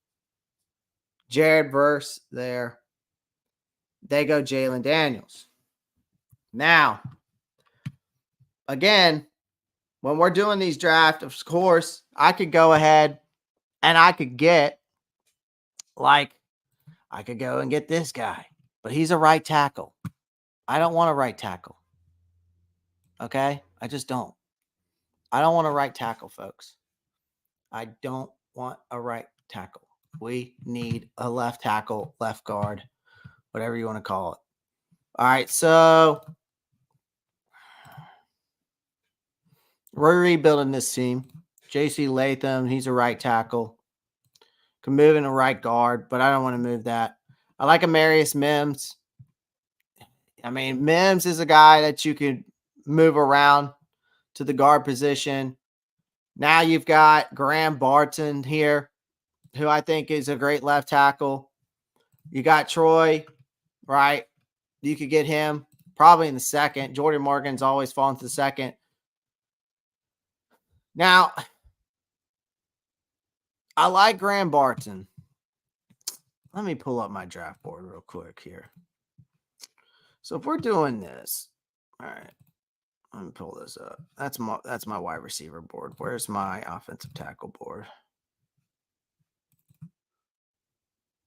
Jared Verse there. They go Jalen Daniels. Now, again, when we're doing these drafts, of course, I could go ahead and I could get, I could go and get this guy, but he's a right tackle. I don't want a right tackle. Okay? I just don't. I don't want a right tackle, folks. I don't want a right tackle. We need a left tackle, left guard, whatever you want to call it. All right, so we're rebuilding this team. J.C. Latham, he's a right tackle. Can move in a right guard, but I don't want to move that. I like Amarius Mims. I mean, Mims is a guy that you could move around to the guard position. Now you've got Graham Barton here, who I think is a great left tackle. You got Troy, right? You could get him probably in the second. Jordan Morgan's always fallen to the second. Now, I like Graham Barton. Let me pull up my draft board real quick here. So if we're doing this, all right, let me pull this up. That's my wide receiver board. Where's my offensive tackle board?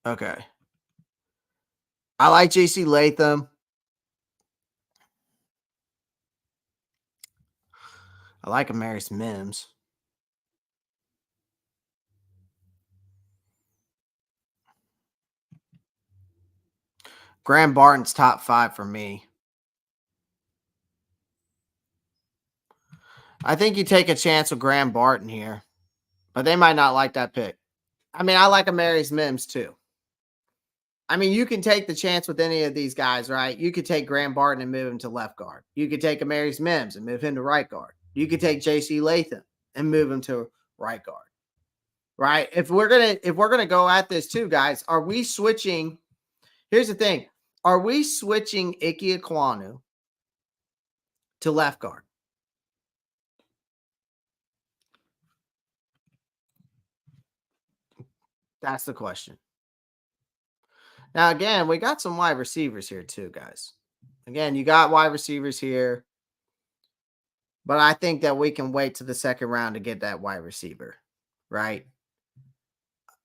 Okay. I like J.C. Latham. I like Amarius Mims. Graham Barton's top 5 for me. I think you take a chance with Graham Barton here, but they might not like that pick. I mean, I like Amarius Mims too. I mean, you can take the chance with any of these guys, right? You could take Graham Barton and move him to left guard. You could take Amarius Mims and move him to right guard. You could take J.C. Latham and move him to right guard. Right? If we're gonna go at this too, guys, are we switching? Here's the thing: are we switching Ike Ekwonu to left guard? That's the question. Now, again, we got some wide receivers here too, guys. Again, you got wide receivers here, but I think that we can wait to the second round to get that wide receiver, right?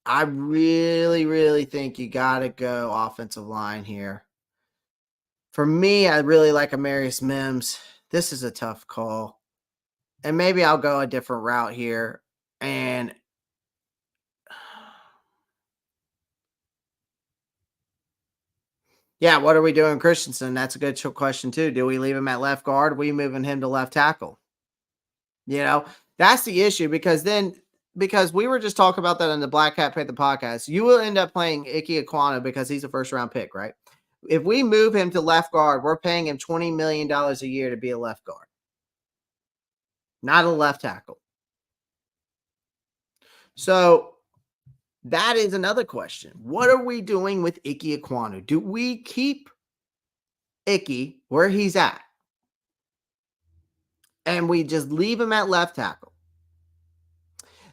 I really, really think you got to go offensive line here. For me, I really like Amarius Mims. This is a tough call. And maybe I'll go a different route here. And yeah, what are we doing, Christensen? That's a good question, too. Do we leave him at left guard? Are we moving him to left tackle? You know, that's the issue because we were just talking about that in the Black Cat Panther podcast, you will end up playing Ike Ekwonu because he's a first round pick, right? If we move him to left guard, we're paying him $20 million a year to be a left guard, not a left tackle. So that is another question. What are we doing with Ike Ekwonu? Do we keep Ike where he's at and we just leave him at left tackle?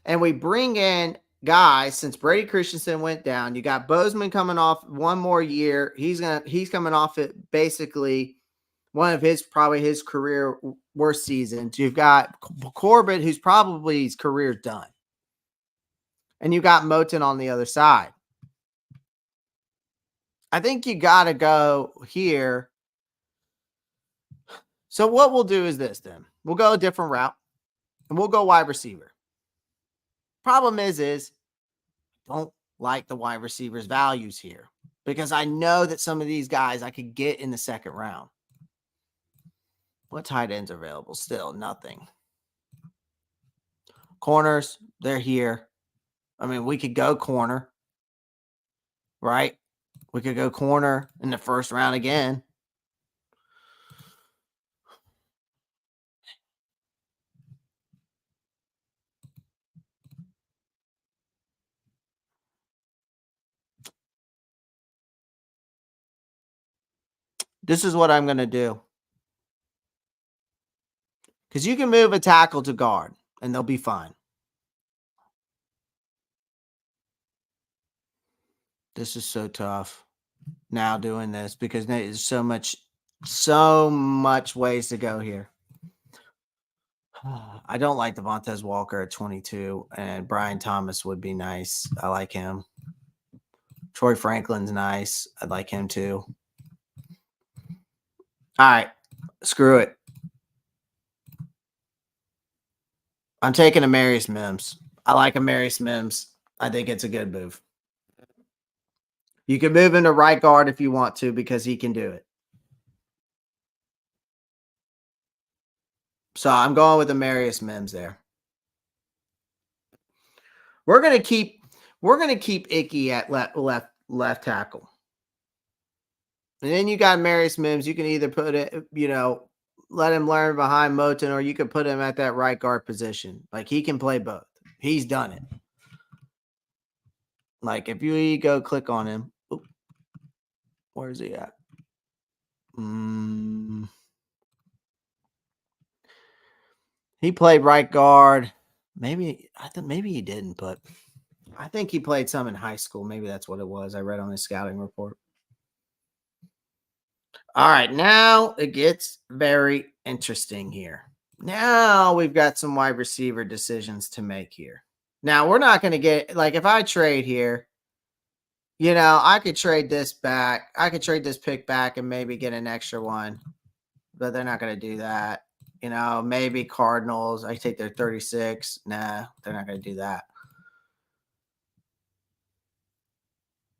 And we bring in guys since Brady Christensen went down. You got Bozeman coming off one more year. He's coming off it basically one of probably his career worst seasons. You've got Corbett, who's probably his career done. And you got Moton on the other side. I think you got to go here. So what we'll do is this then. We'll go a different route. and we'll go wide receiver. Problem is don't like the wide receivers' values here because I know that some of these guys I could get in the second round. What tight ends are available? Still nothing. Corners, they're here. I mean, we could go corner, right? We could go corner in the first round again. This is what I'm going to do. Because you can move a tackle to guard, and they'll be fine. This is so tough now doing this because there's so much ways to go here. I don't like Devontae Walker at 22, and Brian Thomas would be nice. I like him. Troy Franklin's nice. I'd like him too. All right, screw it. I'm taking Amarius Mims. I like Amarius Mims. I think it's a good move. You can move into right guard if you want to because he can do it. So I'm going with Amarius Mims there. We're gonna keep Icky at left tackle. And then you got Amarius Mims. You can either put it, let him learn behind Moton, or you could put him at that right guard position. Like he can play both. He's done it. Like if you go click on him, where is he at? He played right guard. Maybe he didn't, but I think he played some in high school. Maybe that's what it was. I read on his scouting report. All right, now it gets very interesting here. Now we've got some wide receiver decisions to make here. Now we're not going to get, like, if I trade here, I could trade this back. I could trade this pick back and maybe get an extra one, but they're not going to do that. Maybe Cardinals. I take their 36. Nah, they're not going to do that.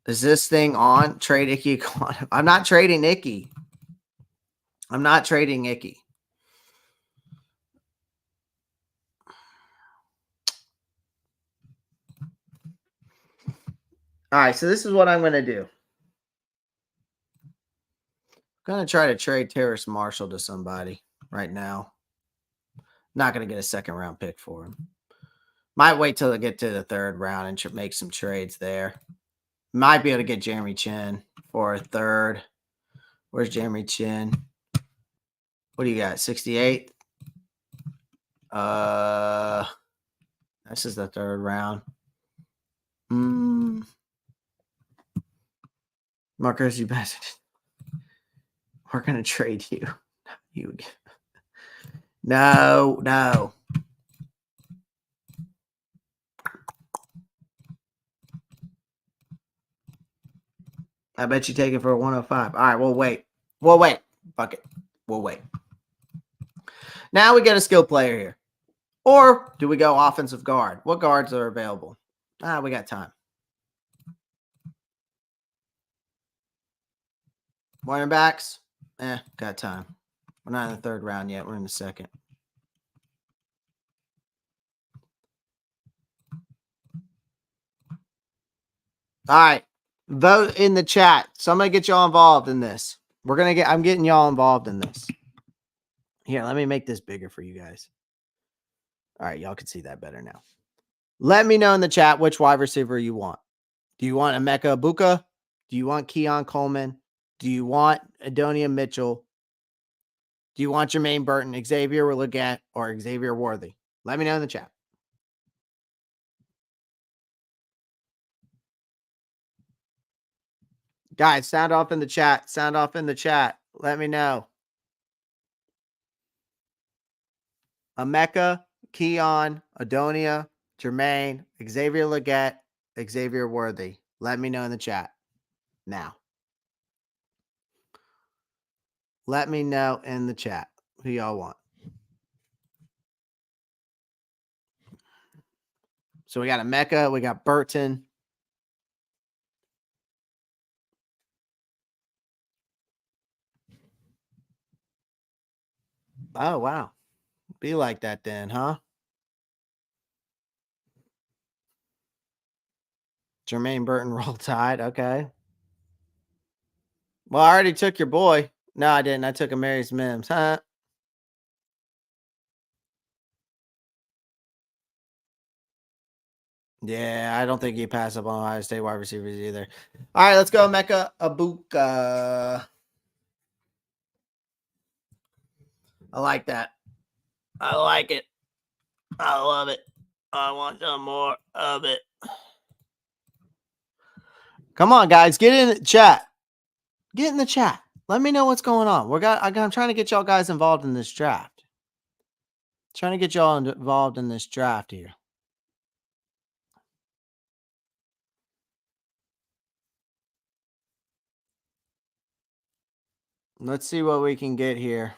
Is this thing on? Trade Icky. I'm not trading Icky. I'm not trading Icky. All right, so this is what I'm going to do. I'm going to try to trade Terrace Marshall to somebody right now. Not going to get a second round pick for him. Might wait till I get to the third round and make some trades there. Might be able to get Jeremy Chin for a third. Where's Jeremy Chin? What do you got? 68? This is the third round. Marcus, you bastard. We're going to trade you. No. I bet you take it for a 105. All right, we'll wait. Fuck it. We'll wait. Now we get a skill player here. Or do we go offensive guard? What guards are available? We got time. Running backs? Got time. We're not in the third round yet. We're in the second. All right. Vote in the chat. Somebody get y'all involved in this. I'm getting y'all involved in this. Here, let me make this bigger for you guys. All right, y'all can see that better now. Let me know in the chat which wide receiver you want. Do you want Emeka Ibuka? Do you want Keon Coleman? Do you want Adonia Mitchell? Do you want Jermaine Burton, Xavier Leggett, or Xavier Worthy? Let me know in the chat. Guys, sound off in the chat. Let me know. Emeka, Keon, Adonia, Jermaine, Xavier Leggett, Xavier Worthy. Let me know in the chat now. Let me know in the chat who y'all want. So we got Emeka, we got Burton. Oh, wow. Be like that then, huh? Jermaine Burton Roll Tide. Okay. Well, I already took your boy. No, I didn't. I took Amarius Mims. Huh? Yeah, I don't think he passed up on Ohio State wide receivers either. All right, let's go, Mecca Abuka. I like that. I like it. I love it. I want some more of it. Come on, guys, get in the chat. Get in the chat. Let me know what's going on. I'm trying to get y'all guys involved in this draft. Trying to get y'all involved in this draft here. Let's see what we can get here.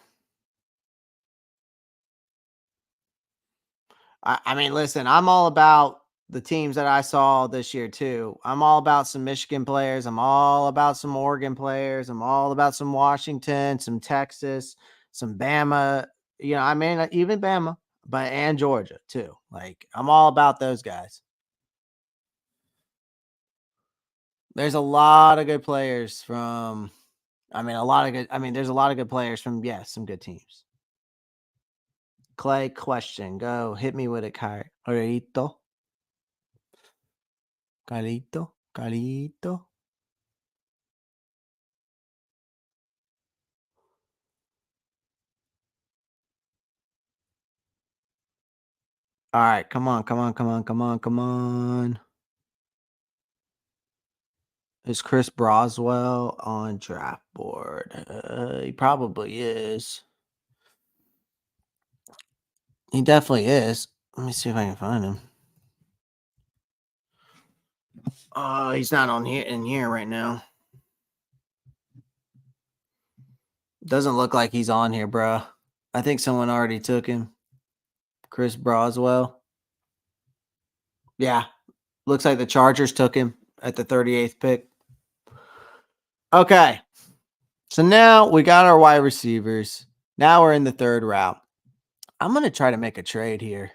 I mean, listen, I'm all about the teams that I saw this year too. I'm all about some Michigan players. I'm all about some Oregon players. I'm all about some Washington, some Texas, some Bama. You know, I mean, even Bama, and Georgia too. Like, I'm all about those guys. There's a lot of good players from. There's a lot of good players from some good teams. Clay, question. Go hit me with it, Carito. Carito. All right, come on. Is Chris Broswell on draft board? He probably is. He definitely is. Let me see if I can find him. Oh, he's not on here right now. Doesn't look like he's on here, bro. I think someone already took him. Chris Broswell. Yeah. Looks like the Chargers took him at the 38th pick. Okay. So now we got our wide receivers. Now we're in the third round. I'm going to try to make a trade here.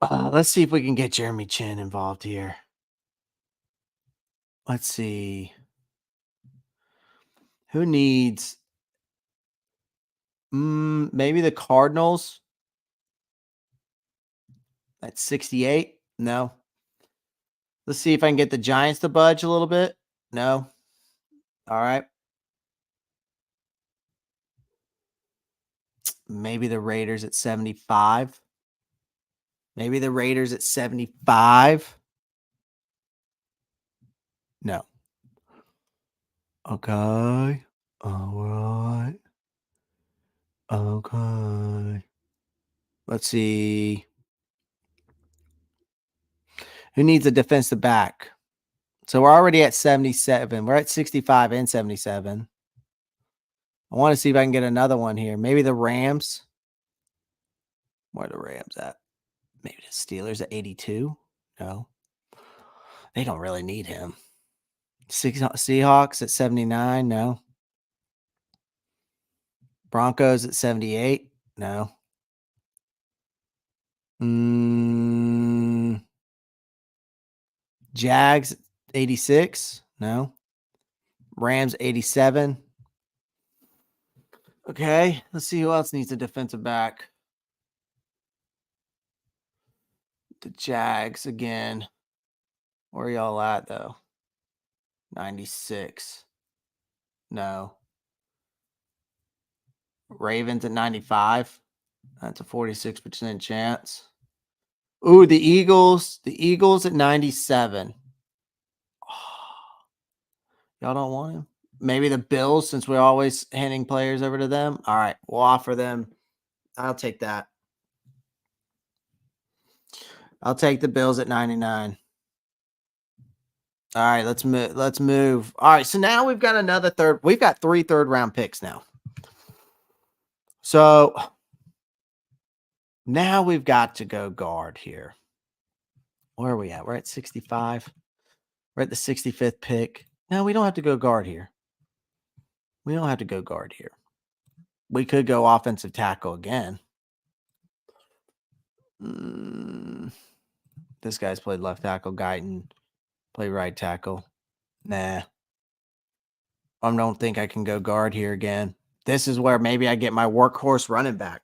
Let's see if we can get Jeremy Chin involved here. Let's see. Who needs maybe the Cardinals at 68? No. Let's see if I can get the Giants to budge a little bit. No. All right. Maybe the Raiders at 75. Maybe the Raiders at 75. No. Okay. All right. Okay. Let's see. Who needs a defensive back? So we're already at 77. We're at 65 and 77. I want to see if I can get another one here. Maybe the Rams. Where are the Rams at? Maybe the Steelers at 82. No. They don't really need him. Seahawks at 79. No. Broncos at 78. No. Jags 86. No. Rams 87. Okay. Let's see who else needs a defensive back. The Jags again. Where are y'all at though? 96. No. Ravens at 95. That's a 46% chance. Ooh, the Eagles. The Eagles at 97. Oh, y'all don't want him? Maybe the Bills, since we're always handing players over to them. All right, we'll offer them. I'll take that. I'll take the Bills at 99. All right, let's move. All right, so now we've got another third. We've got 3 third-round picks now. So Now we've got to go guard here. Where are we at? We're at 65. We're at the 65th pick. No, we don't have to go guard here. We don't have to go guard here. We could go offensive tackle again. This guy's played left tackle. Guyton play right tackle. Nah. I don't think I can go guard here again. This is where maybe I get my workhorse running back.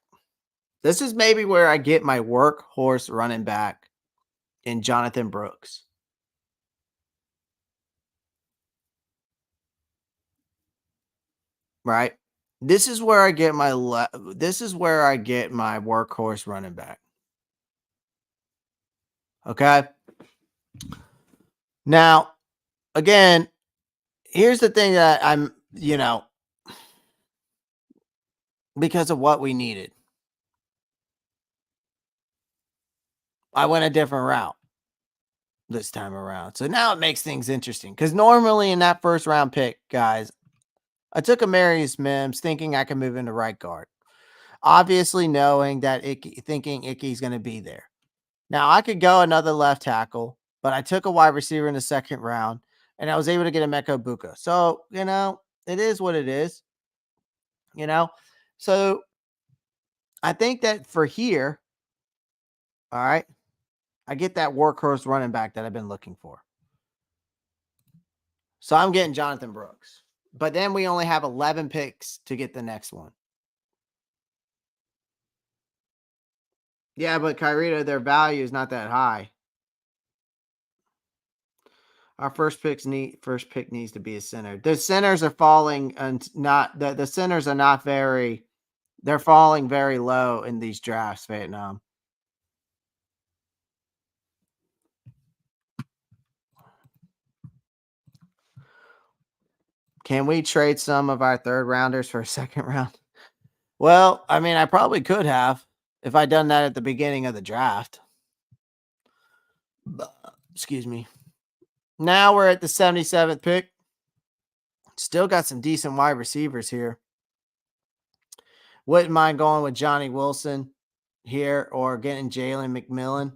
This is maybe where I get my workhorse running back in Jonathan Brooks. Right? This is where I get my workhorse running back. Okay? Now, again, here's the thing that I'm, because of what we needed, I went a different route this time around. So now it makes things interesting because normally in that first round pick, guys, I took Amarius Mims thinking I could move into right guard. Obviously knowing that thinking Icky's going to be there. Now I could go another left tackle, but I took a wide receiver in the second round and I was able to get a Emeka Buka. So, it is what it is. So I think that for here, all right, I get that workhorse running back that I've been looking for. So I'm getting Jonathan Brooks. But then we only have 11 picks to get the next one. Yeah, but Kyrita, their value is not that high. Our first pick needs to be a center. The centers are falling and not the centers are not they're falling very low in these drafts, Vietnam. Can we trade some of our third rounders for a second round? Well, I mean, I probably could have if I'd done that at the beginning of the draft. Excuse me. Now we're at the 77th pick. Still got some decent wide receivers here. Wouldn't mind going with Johnny Wilson here or getting Jalen McMillan.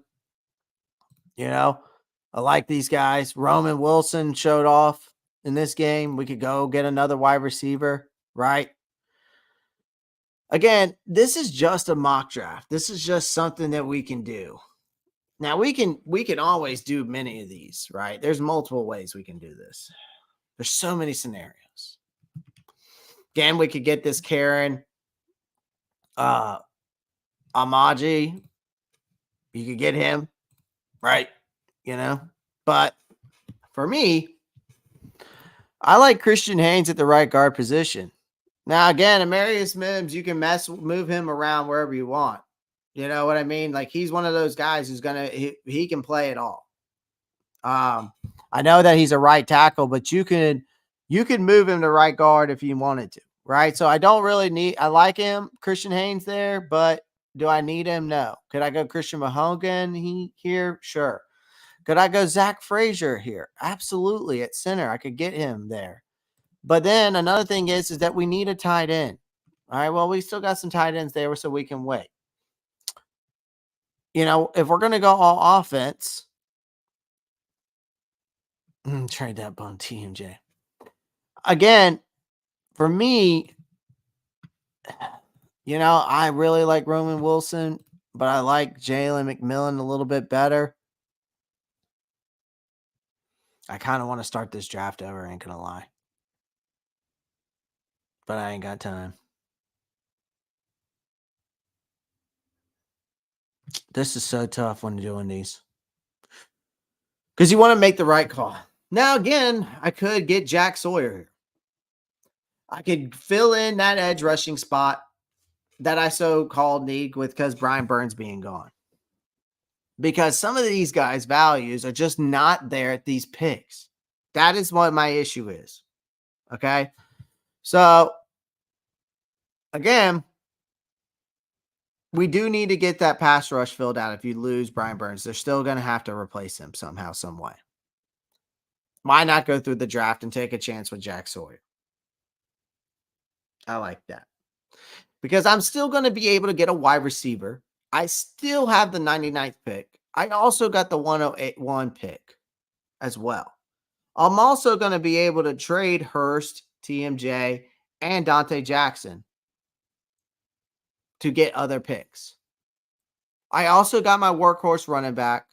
I like these guys. Roman Wilson showed off in this game. We could go get another wide receiver, right? Again, this is just a mock draft. This is just something that we can do. Now we can always do many of these, right? There's multiple ways we can do this. There's so many scenarios. Again, we could get this Karen Amaji. You could get him, right? But for me, I like Christian Haynes at the right guard position. Now, again, Amarius Mims, you can move him around wherever you want. You know what I mean? Like he's one of those guys who's he can play it all. I know that he's a right tackle, but you could move him to right guard if you wanted to, right? So I don't really I like him, Christian Haynes there, but do I need him? No. Could I go Christian Mahogan here? Sure. Could I go Zach Frazier here? Absolutely. At center, I could get him there. But then another thing is that we need a tight end. All right, well, we still got some tight ends there so we can wait. If we're going to go all offense, trade that bone TMJ. Again, for me, I really like Roman Wilson, but I like Jalen McMillan a little bit better. I kind of want to start this draft over, ain't going to lie. But I ain't got time. This is so tough when doing these. Because you want to make the right call. Now, again, I could get Jack Sawyer here. I could fill in that edge rushing spot that I so-called need because Brian Burns being gone. Because some of these guys' values are just not there at these picks. That is what my issue is. Okay? So, again, we do need to get that pass rush filled out. If you lose Brian Burns, they're still going to have to replace him somehow, some way. Why not go through the draft and take a chance with Jack Sawyer? I like that. Because I'm still going to be able to get a wide receiver I still have the 99th pick. I also got the 108-1 pick as well. I'm also going to be able to trade Hurst, TMJ, and Dante Jackson to get other picks. I also got my workhorse running back.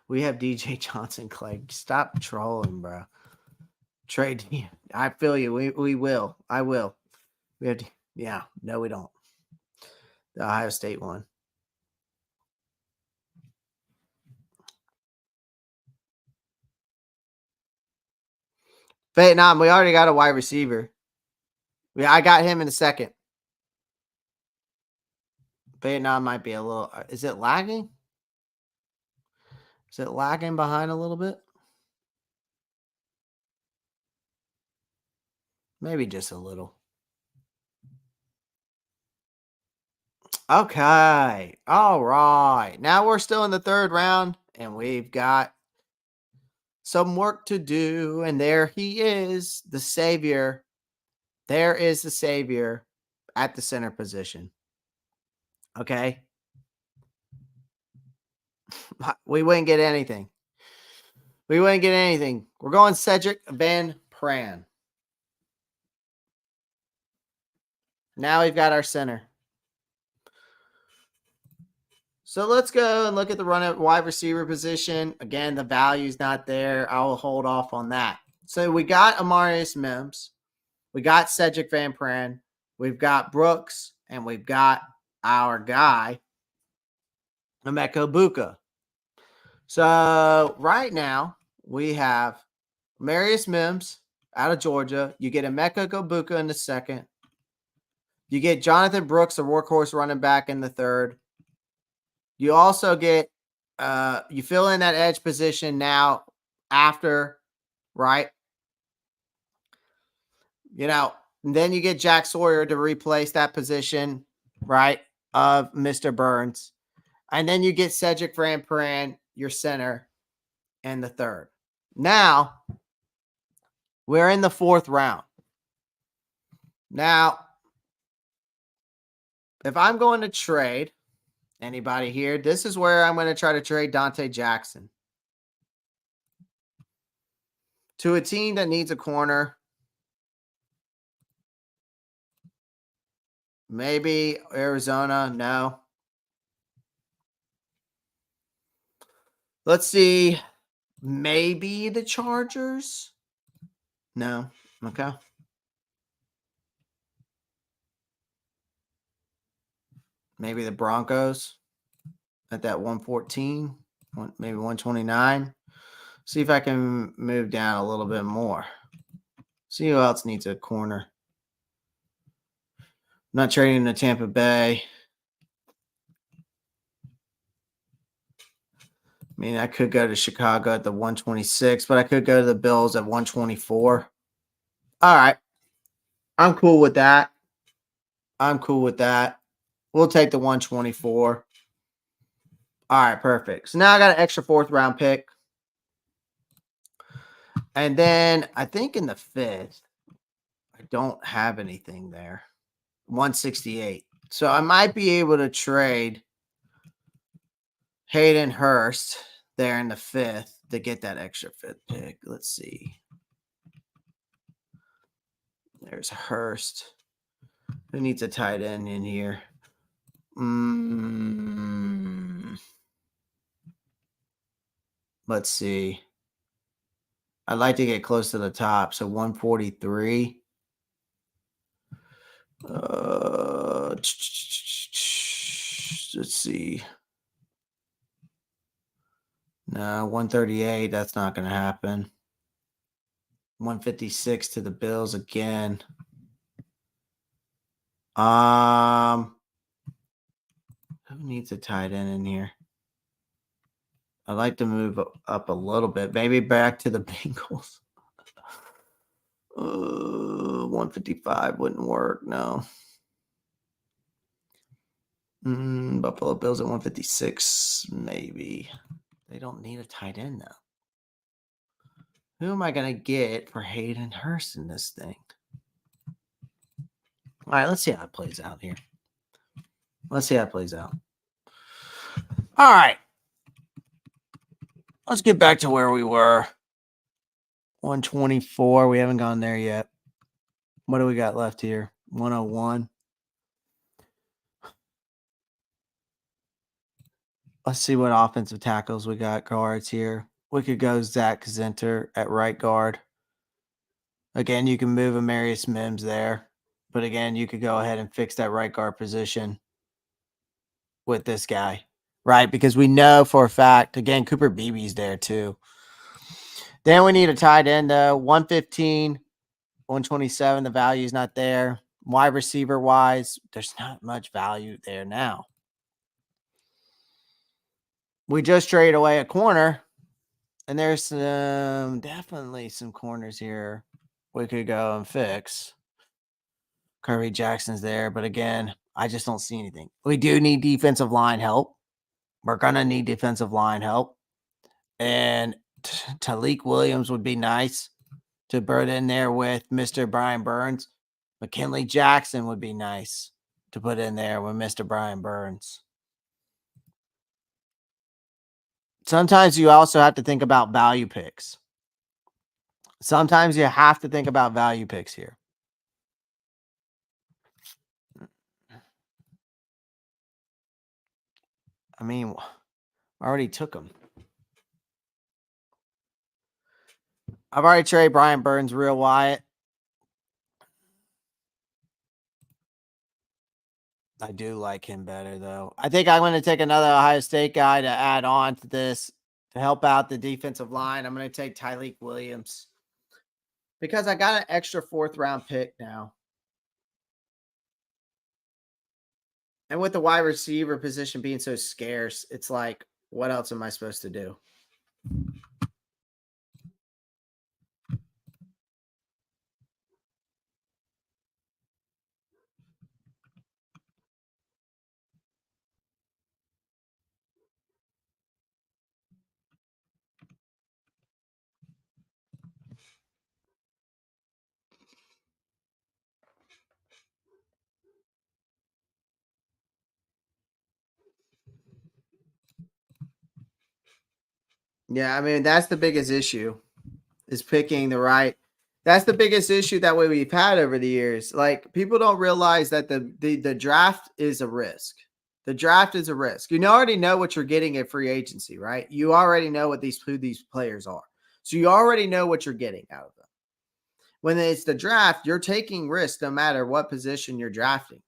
We have DJ Johnson, Clay. Stop trolling, bro. Trade. I feel you. We will. I will. We have to, yeah. No, we don't. The Ohio State one. Vietnam, we already got a wide receiver. I got him in a second. Vietnam might be a little. Is it lagging? Is it lagging behind a little bit? Maybe just a little. Okay. All right. Now we're still in the third round, and we've got some work to do. And there he is, the savior. There is the savior at the center position. Okay. We wouldn't get anything. We wouldn't get anything. We're going Cedric Van Pran. Now we've got our center. So let's go and look at the wide receiver position. Again, the value's not there. I'll hold off on that. So we got Amarius Mims. We got Cedric Van Pran. We've got Brooks. And we've got our guy, Emeka Buka. So right now, we have Marius Mims out of Georgia. You get Emeka Buka in the second. You get Jonathan Brooks, a workhorse running back, in the third. You also get, you fill in that edge position now after, right? You know, and then you get Jack Sawyer to replace that position, right, of Mr. Burns. And then you get Cedric Van Pran, your center, in the third. Now, we're in the fourth round. Now, if I'm going to trade anybody here, this is where I'm going to try to trade Dante Jackson to a team that needs a corner. Maybe Arizona. No. Let's see. Maybe the Chargers. No. Okay. Maybe the Broncos at that 114, maybe 129. See if I can move down a little bit more. See who else needs a corner. I'm not trading to Tampa Bay. I mean, I could go to Chicago at the 126, but I could go to the Bills at 124. All right. I'm cool with that. We'll take the 124. All right, perfect. So now I got an extra fourth round pick. And then I think in the fifth, I don't have anything there. 168. So I might be able to trade Hayden Hurst there in the fifth to get that extra fifth pick. Let's see. There's Hurst. Who needs a tight end in here? Let's see. I'd like to get close to the top. So 143. Let's see. No, 138. That's not going to happen. 156 to the Bills again. Who needs a tight end in here? I'd like to move up a little bit. Maybe back to the Bengals. 155 wouldn't work. No. Buffalo Bills at 156. Maybe. They don't need a tight end, though. Who am I going to get for Hayden Hurst in this thing? All right, let's see how it plays out here. Let's see how it plays out. All right. Let's get back to where we were. 124. We haven't gone there yet. What do we got left here? 101. Let's see what offensive tackles we got. Guards here. We could go Zach Zenter at right guard. Again, you can move Amarius Mims there. But again, you could go ahead and fix that right guard position with this guy, right? Because we know for a fact, again, Cooper Beebe's there too. Then we need a tight end, 115, 127. The value is not there. Wide receiver wise, there's not much value there now. We just traded away a corner, and there's definitely some corners here we could go and fix. Kirby Jackson's there, but again, I just don't see anything. We do need defensive line help. We're going to need defensive line help. And Talik Williams would be nice to put in there with Mr. Brian Burns. McKinley Jackson would be nice to put in there with Mr. Brian Burns. Sometimes you also have to think about value picks. Sometimes you have to think about value picks here. I mean, I already took them. I've already traded Brian Burns, Real Wyatt. I do like him better, though. I think I'm going to take another Ohio State guy to add on to this to help out the defensive line. I'm going to take Tyleik Williams because I got an extra 4th-round pick now. And with the wide receiver position being so scarce, it's like, what else am I supposed to do? Yeah, I mean, that's the biggest issue is picking the right. That's the biggest issue that we've had over the years. Like, people don't realize that the draft is a risk. The draft is a risk. You already know what you're getting at free agency, right? You already know who these players are. So you already know what you're getting out of them. When it's the draft, you're taking risks no matter what position you're drafting.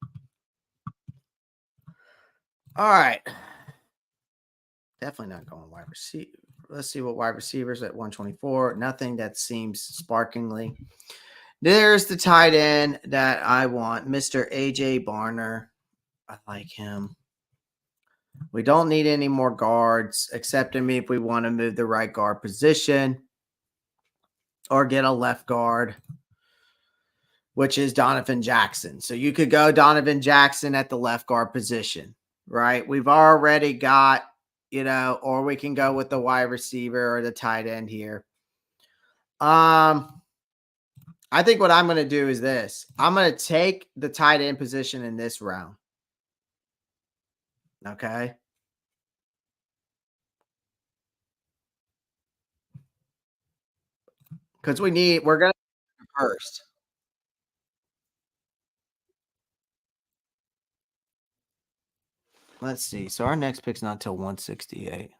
All right. Definitely not going wide receiver. Let's see what wide receivers at 124. Nothing that seems sparkingly. There's the tight end that I want, Mr. AJ Barner. I like him. We don't need any more guards, except if we want to move the right guard position or get a left guard, which is Donovan Jackson. So you could go Donovan Jackson at the left guard position, right? We've already got, or we can go with the wide receiver or the tight end here. I think what I'm going to do is this. I'm going to take the tight end position in this round. Okay. Because we're going to first. Let's see. So our next pick's not till 168.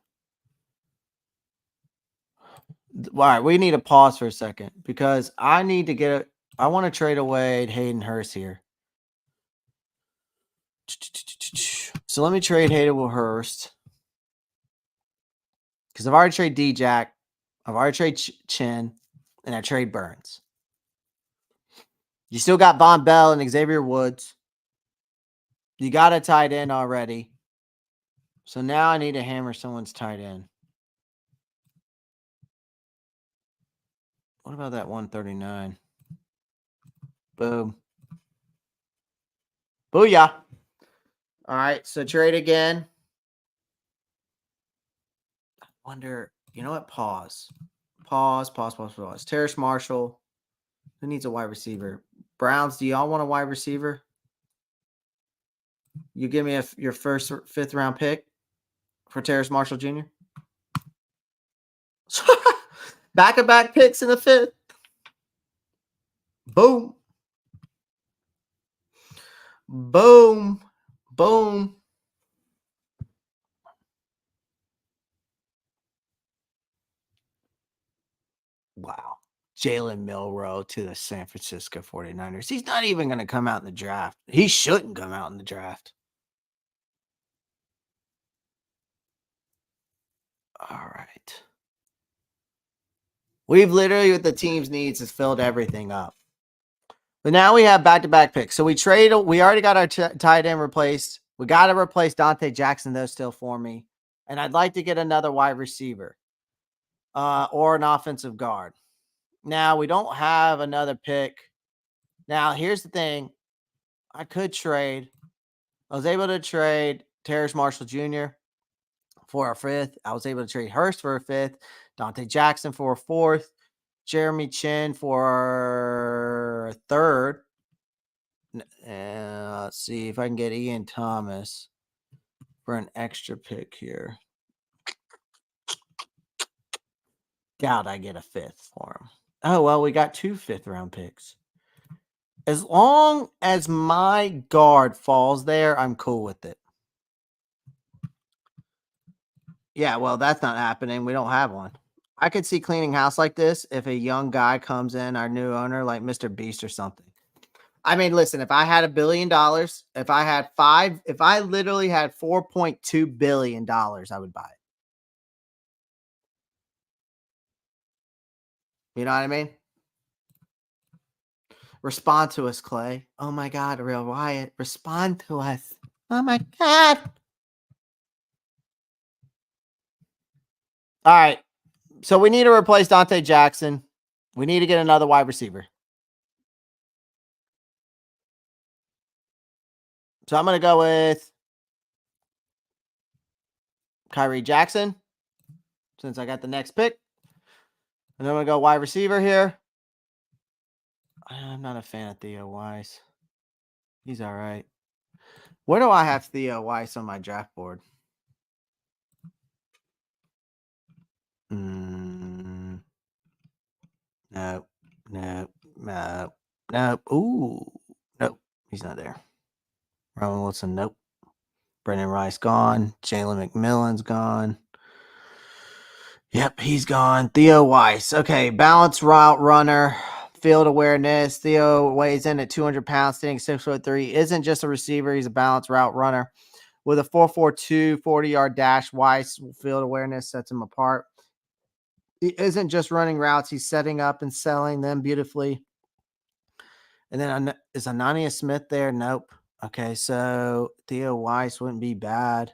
All right, we need to pause for a second because I need to I want to trade away Hayden Hurst here. So let me trade Hayden Hurst because I've already traded D-Jack, I've already traded Chin, and I trade Burns. You still got Von Bell and Xavier Woods. You got a tight end already. So now I need to hammer someone's tight end. What about that 139? Boom. Booyah. All right, so trade again. I wonder, you know what? Pause. Terrace Marshall. Who needs a wide receiver? Browns, do y'all want a wide receiver? You give me your first 5th round pick for Terrace Marshall Jr. Back-to-back picks in the 5th. Boom. Boom. Boom. Wow. Jalen Milroe to the San Francisco 49ers. He's not even going to come out in the draft. He shouldn't come out in the draft. All right. We've literally, with the team's needs, has filled everything up. But now we have back-to-back picks. So we already got our tight end replaced. We got to replace Dante Jackson, though, still for me. And I'd like to get another wide receiver or an offensive guard. Now, we don't have another pick. Now, here's the thing. I could trade. I was able to trade Terrace Marshall Jr. for a 5th. I was able to trade Hurst for a 5th. Dante Jackson for a 4th. Jeremy Chin for a 3rd. Let's see if I can get Ian Thomas for an extra pick here. Doubt I get a 5th for him. Oh, well, we got 2 5th-round picks. As long as my guard falls there, I'm cool with it. Yeah, well, that's not happening. We don't have one. I could see cleaning house like this if a young guy comes in, our new owner, like Mr. Beast or something. I mean, listen, if I had $1 billion, if I literally had $4.2 billion, I would buy it. You know what I mean? Respond to us, Clay. Oh my God, Real Wyatt. Respond to us. Oh my God. All right. So we need to replace Dante Jackson. We need to get another wide receiver. So I'm going to go with Kyrie Jackson since I got the next pick. And then I'm going to go wide receiver here. I'm not a fan of Theo Weiss. He's all right. Where do I have Theo Weiss on my draft board? No. Ooh. Nope. He's not there. Rowan Wilson, nope. Brendan Rice gone. Jalen McMillan's gone. Yep, he's gone. Theo Weiss. Okay, balanced route runner, field awareness. Theo weighs in at 200 pounds, standing 6'3". Isn't just a receiver. He's a balanced route runner. With a 4.42 40-yard dash, Weiss field awareness sets him apart. He isn't just running routes. He's setting up and selling them beautifully. And then is Anania Smith there? Nope. Okay, so Theo Weiss wouldn't be bad.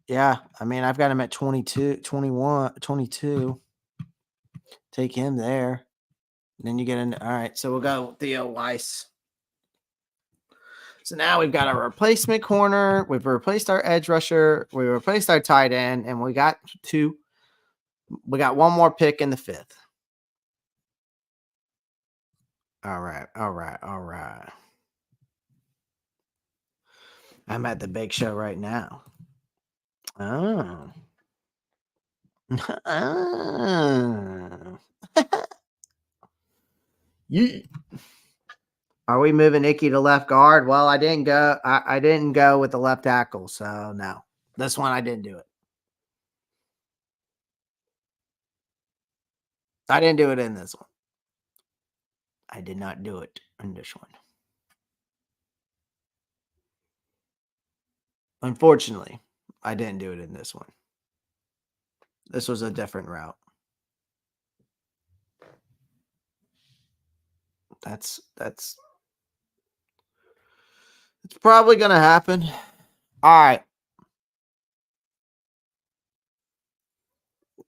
Yeah, I mean, I've got him at 22, 21, 22. Take him there. And then you get in. All right, so we'll go Theo Weiss. So now we've got our replacement corner. We've replaced our edge rusher. We replaced our tight end, and we got 2. We got 1 more pick in the 5th. All right. I'm at the big show right now. Oh. Are we moving Icky to left guard? Well, I didn't go. I didn't go with the left tackle, so no. This one I didn't do it. I didn't do it in this one. I did not do it in this one. Unfortunately, I didn't do it in this one. This was a different route. That's it's probably going to happen. All right.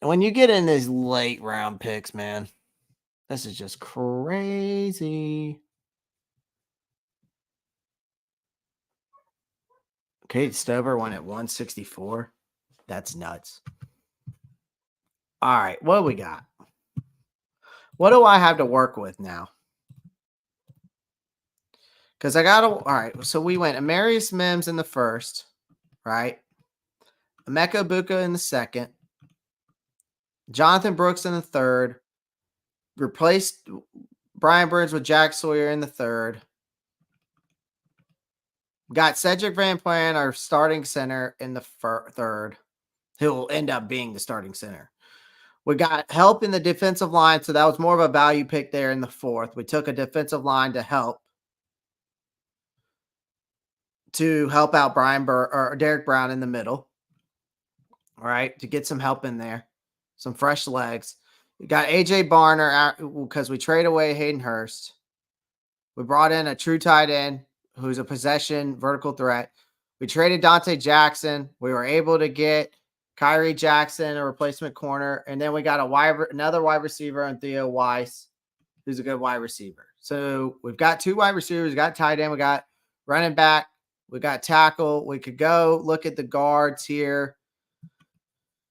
When you get in these late round picks, man, this is just crazy. Kate Stover went at 164. That's nuts. All right, what do we got? What do I have to work with now? Because I got to, all right. So we went Amarius Mims in the first, right? Emeka Buka in the second. Jonathan Brooks in the third. Replaced Brian Burns with Jack Sawyer in the third. Got Cedric Van Plan, our starting center, in the third, who will end up being the starting center. We got help in the defensive line, so that was more of a value pick there in the fourth. We took a defensive line to help out or Derek Brown in the middle. All right, to get some help in there, some fresh legs. We got AJ Barner out because we trade away Hayden Hurst. We brought in a true tight end who's a possession vertical threat. We traded Dante Jackson. We were able to get Kyrie Jackson, a replacement corner, and then we got another wide receiver on Theo Weiss, who's a good wide receiver. So we've got two wide receivers, we got tight end, we got running back, we got tackle. We could go look at the guards here.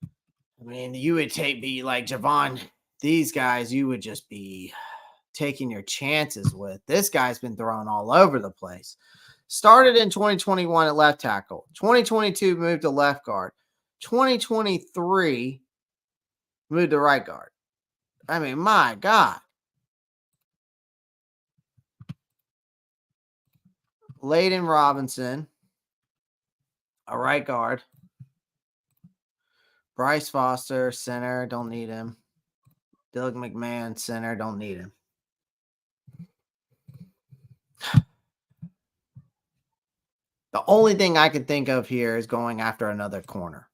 I mean, you would be like Javon. These guys, you would just be taking your chances with. This guy's been thrown all over the place. Started in 2021 at left tackle. 2022 moved to left guard. 2023 moved to right guard. I mean, my God. Layden Robinson, a right guard. Bryce Foster, center, don't need him. Doug McMahon, center, don't need him. The only thing I can think of here is going after another corner.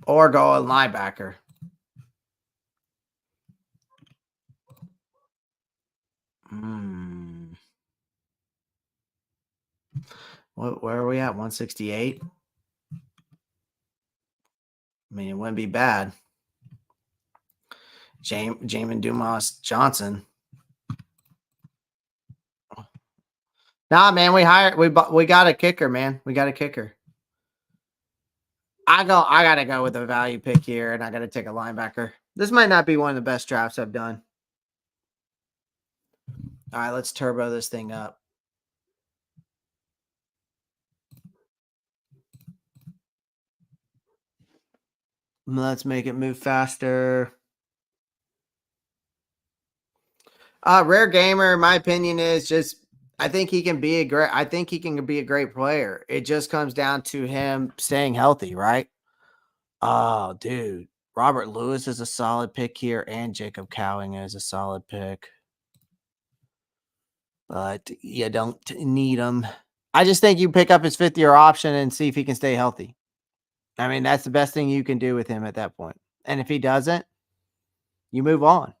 Or go a linebacker. Where are we at? 168? I mean, it wouldn't be bad. Jamin Dumas Johnson. Nah, man, we got a kicker, man. We got a kicker. I gotta go with a value pick here, and I gotta take a linebacker. This might not be one of the best drafts I've done. All right, let's turbo this thing up. Let's make it move faster. Rare Gamer, my opinion is just I think he can be a great player. It just comes down to him staying healthy, right? Oh, dude. Robert Lewis is a solid pick here, and Jacob Cowing is a solid pick. But you don't need him. I just think you pick up his fifth-year option and see if he can stay healthy. I mean, that's the best thing you can do with him at that point. And if he doesn't, you move on.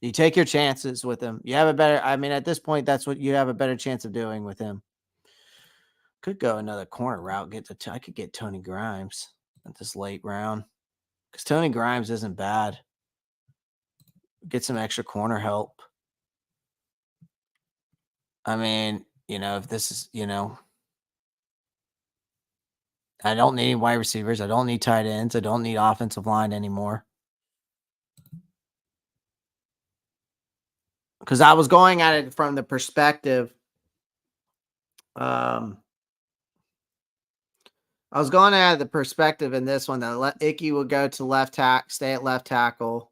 You take your chances with him. You have at this point, that's what you have a better chance of doing with him. Could go another corner route. I could get Tony Grimes at this late round because Tony Grimes isn't bad. Get some extra corner help. I mean, if this is, I don't need wide receivers. I don't need tight ends. I don't need offensive line anymore. Because I was going at it from the perspective. I was going at the perspective in this one that Icky will go to left tackle, stay at left tackle.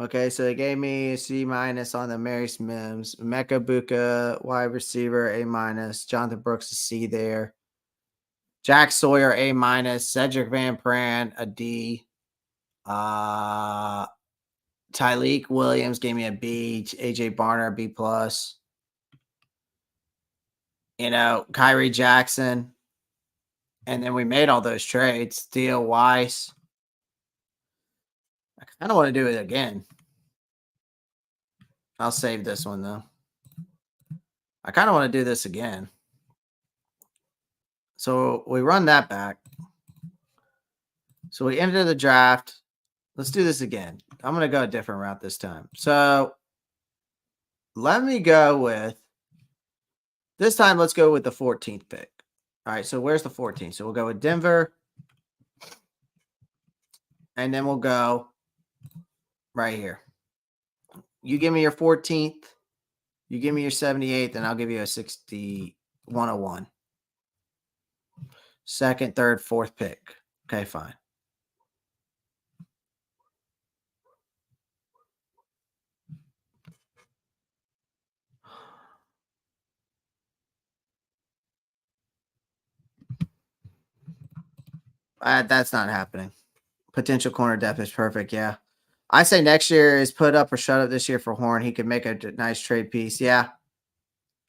Okay, so they gave me a C- on the Amarius Mims. Emeka Buka, wide receiver, A-. Jonathan Brooks, a C there. Jack Sawyer, A-. Cedric Van Pran, a D. Tyleik Williams gave me a B. AJ Barner, a B+. Kyrie Jackson. And then we made all those trades. Theo Weiss. I kind of want to do it again. I'll save this one, though. I kind of want to do this again. So we run that back. So we enter the draft. Let's do this again. I'm going to go a different route this time. So let me go with, this time let's go with the 14th pick. All right, so where's the 14th? So we'll go with Denver. And then we'll go right here. You give me your 14th. You give me your 78th, and I'll give you a 101. Second, third, fourth pick. Okay, fine. That's not happening. Potential corner depth is perfect. Yeah. I say next year is put up or shut up this year for Horn. He could make a nice trade piece. Yeah.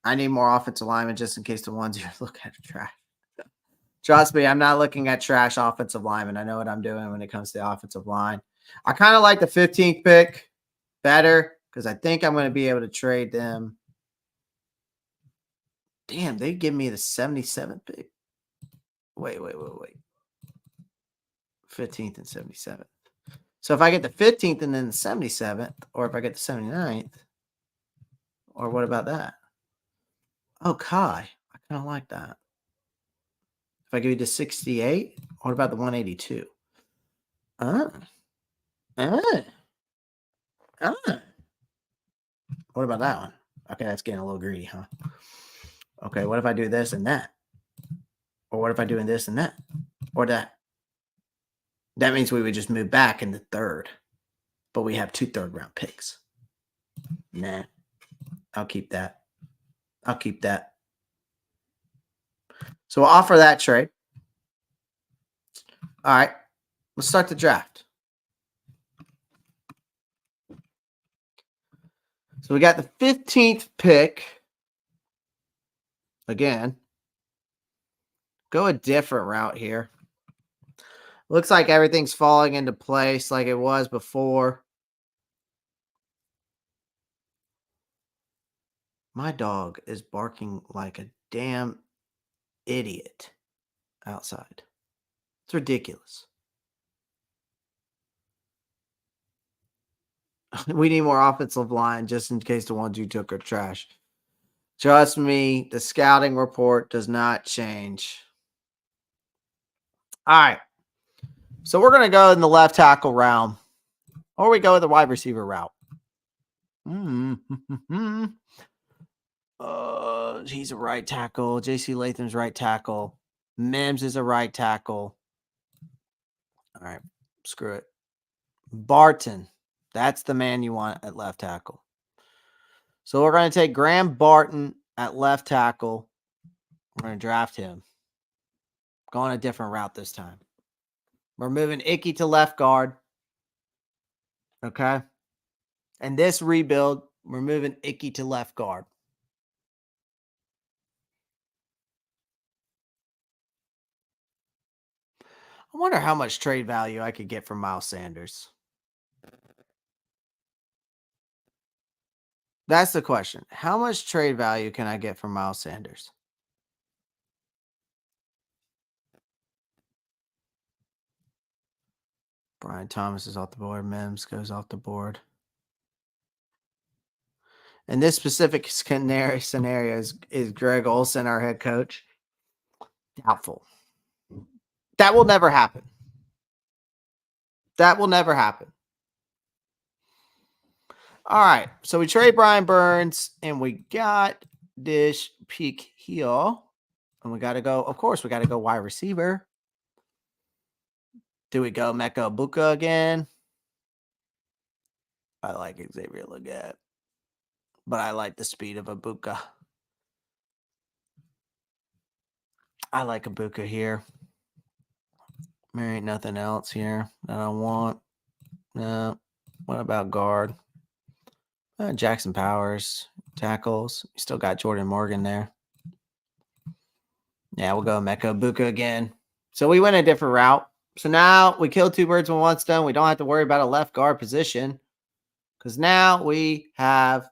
I need more offensive linemen just in case the ones you're looking at are trash. Trust me, I'm not looking at trash offensive linemen. I know what I'm doing when it comes to the offensive line. I kind of like the 15th pick better because I think I'm going to be able to trade them. Damn, they give me the 77th pick. Wait. 15th and 77th. So if I get the 15th and then the 77th, or if I get the 79th, or what about that? Oh, Kai. I kind of like that. If I give you the 68, what about the 182? What about that one? Okay, that's getting a little greedy, huh? Okay, what if I do this and that? Or what if I do this and that? Or that? That means we would just move back in the third. But we have 2 third-round picks. Nah. I'll keep that. So we'll offer that trade. All right. Let's start the draft. So we got the 15th pick. Again. Go a different route here. Looks like everything's falling into place like it was before. My dog is barking like a damn idiot outside. It's ridiculous. We need more offensive line just in case the ones you took are trash. Trust me, the scouting report does not change. All right. So we're going to go in the left tackle round, or we go with the wide receiver route. He's a right tackle. J.C. Latham's right tackle. Mims is a right tackle. All right. Screw it. Barton. That's the man you want at left tackle. So we're going to take Graham Barton at left tackle. We're going to draft him. Going a different route this time. We're moving Icky to left guard. Okay. And this rebuild, we're moving Icky to left guard. I wonder how much trade value I could get from Miles Sanders. That's the question. How much trade value can I get from Miles Sanders? Brian Thomas is off the board. Mims goes off the board. In this specific scenario is Greg Olsen our head coach? Doubtful. That will never happen. That will never happen. All right. So we trade Brian Burns and we got this pick here. And we got to go, of course, we got to go wide receiver. Do we go Mecca Buka again? I like Xavier Legette, but I like the speed of Ibuka. I like Ibuka here. There ain't nothing else here that I want. No. What about guard? Jackson Powers, tackles. Still got Jordan Morgan there. Yeah, we'll go Mecca Ibuka again. So we went a different route. So now we killed 2 birds with 1 stone. We don't have to worry about a left guard position because now we have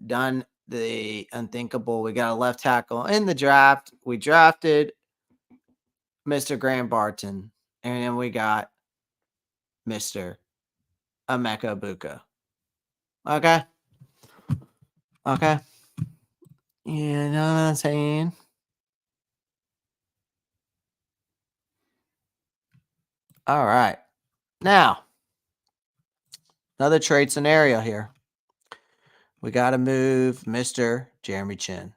done the unthinkable. We got a left tackle in the draft. We drafted Mr. Graham Barton, and then we got Mr. Emeka Ibuka. Okay. You know what I'm saying? All right. Now, another trade scenario here. We got to move Mr. Jeremy Chin.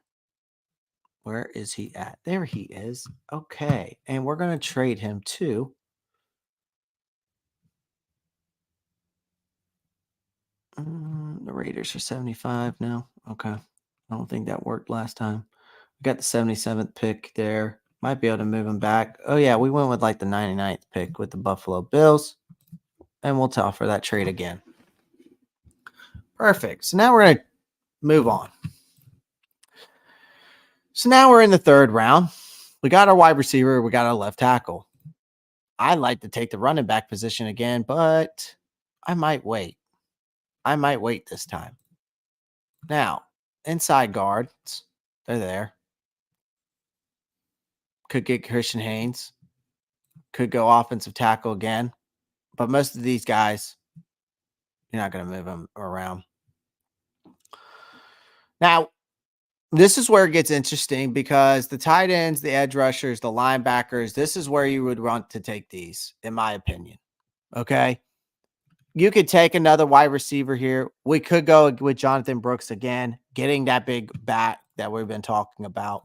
Where is he at? There he is. Okay. And we're going to trade him to the Raiders for 75 now. Okay. I don't think that worked last time. We got the 77th pick there. Might be able to move him back. Oh, yeah. We went with like the 99th pick with the Buffalo Bills. And we'll tell for that trade again. Perfect. So now we're going to move on. So now we're in the third round. We got our wide receiver. We got our left tackle. I'd like to take the running back position again, but I might wait. I might wait this time. Now, inside guards, they're there. Could get Christian Haynes. Could go offensive tackle again. But most of these guys, you're not going to move them around. Now, this is where it gets interesting because the tight ends, the edge rushers, the linebackers, this is where you would want to take these, in my opinion. Okay? You could take another wide receiver here. We could go with Jonathan Brooks again, getting that big bat that we've been talking about.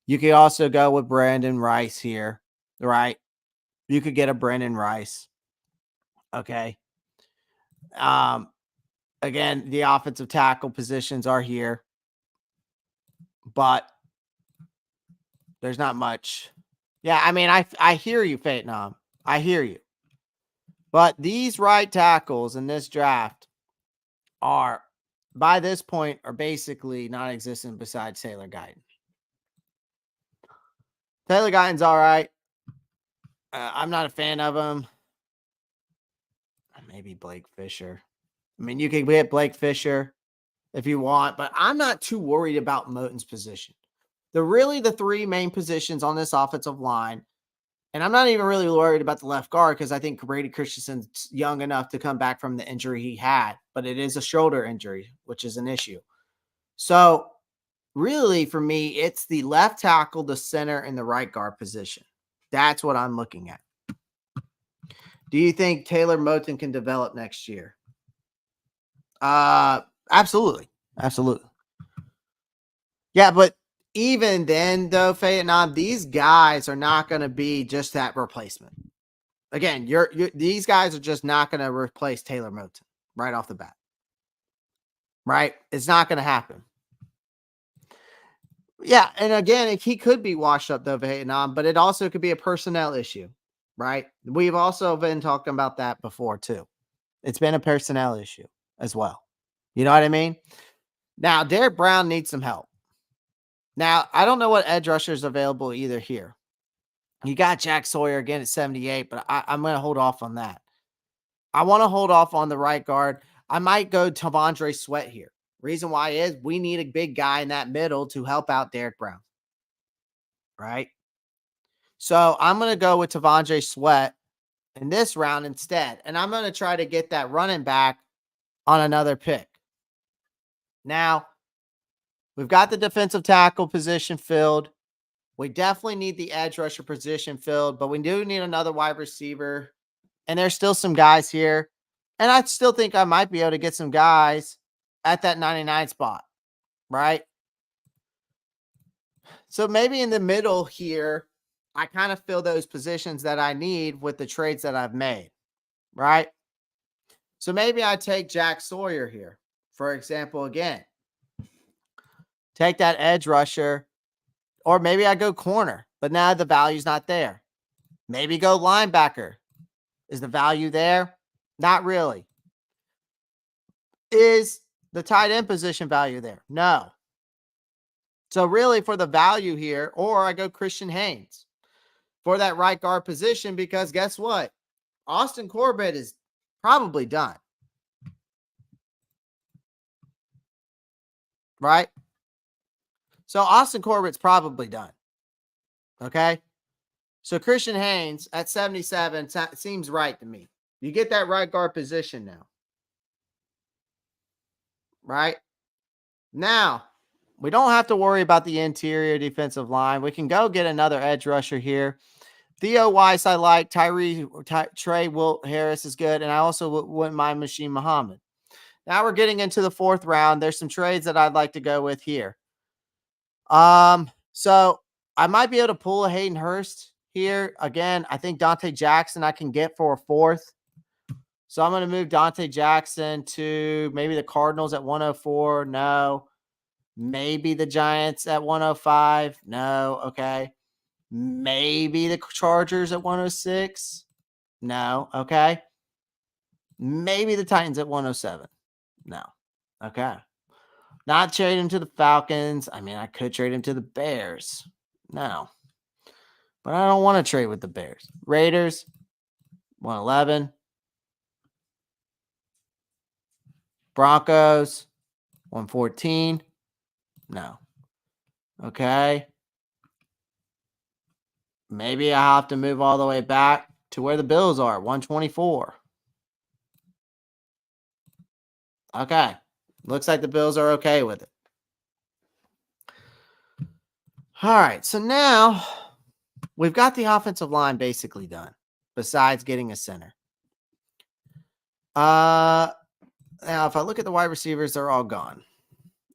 You could also go with Brandon Rice here, right? You could get a Brandon Rice. Okay. Again, the offensive tackle positions are here, but there's not much. Yeah, I mean, I hear you, Vietnam. I hear you. But these right tackles in this draft are, by this point, are basically non-existent besides Taylor Guyton. Taylor Guyton's all right. I'm not a fan of him. Maybe Blake Fisher. I mean, you can get Blake Fisher if you want, but I'm not too worried about Moton's position. They're really the three main positions on this offensive line. And I'm not even really worried about the left guard because I think Brady Christensen's young enough to come back from the injury he had, but it is a shoulder injury, which is an issue. So really for me, it's the left tackle, the center, and the right guard position. That's what I'm looking at. Do you think Taylor Moton can develop next year? Absolutely. Absolutely. Yeah, but even then, though, Vietnam, these guys are not going to be just that replacement. Again, these guys are just not going to replace Taylor Moton right off the bat. Right? It's not going to happen. Yeah, and again, he could be washed up, though, Vietnam, but it also could be a personnel issue, right? We've also been talking about that before, too. It's been a personnel issue as well. You know what I mean? Now, Derek Brown needs some help. Now, I don't know what edge rusher is available either here. You got Jack Sawyer again at 78, but I'm going to hold off on that. I want to hold off on the right guard. I might go Tavondre Sweat here. Reason why is we need a big guy in that middle to help out Derek Brown. Right? So I'm going to go with Tavondre Sweat in this round instead. And I'm going to try to get that running back on another pick. Now, we've got the defensive tackle position filled. We definitely need the edge rusher position filled, but we do need another wide receiver. And there's still some guys here. And I still think I might be able to get some guys at that 99 spot, right? So maybe in the middle here, I kind of fill those positions that I need with the trades that I've made, right? So maybe I take Jack Sawyer here, for example, again. Take that edge rusher, or maybe I go corner, but now the value's not there. Maybe go linebacker. Is the value there? Not really. Is the tight end position value there? No. So really for the value here, or I go Christian Haynes for that right guard position, because guess what? Austin Corbett is probably done. Right? So Austin Corbett's probably done. Okay? So Christian Haynes at 77 seems right to me. You get that right guard position now. Right? Now, we don't have to worry about the interior defensive line. We can go get another edge rusher here. Theo Weiss, I like. Trey Will Harris is good. And I also wouldn't mind Machine Muhammad. Now we're getting into the fourth round. There's some trades that I'd like to go with here. So I might be able to pull a Hayden Hurst here. Again, I think Dante Jackson I can get for a fourth. So I'm going to move Dante Jackson to maybe the Cardinals at 104. No. Maybe the Giants at 105. No. Okay. Maybe the Chargers at 106. No. Okay. Maybe the Titans at 107. No. Okay. Not trade him to the Falcons. I mean, I could trade him to the Bears. No. But I don't want to trade with the Bears. Raiders, 111. Broncos, 114. No. Okay. Maybe I have to move all the way back to where the Bills are, 124. Okay. Looks like the Bills are okay with it. All right. So now we've got the offensive line basically done, besides getting a center. Now, if I look at the wide receivers, they're all gone.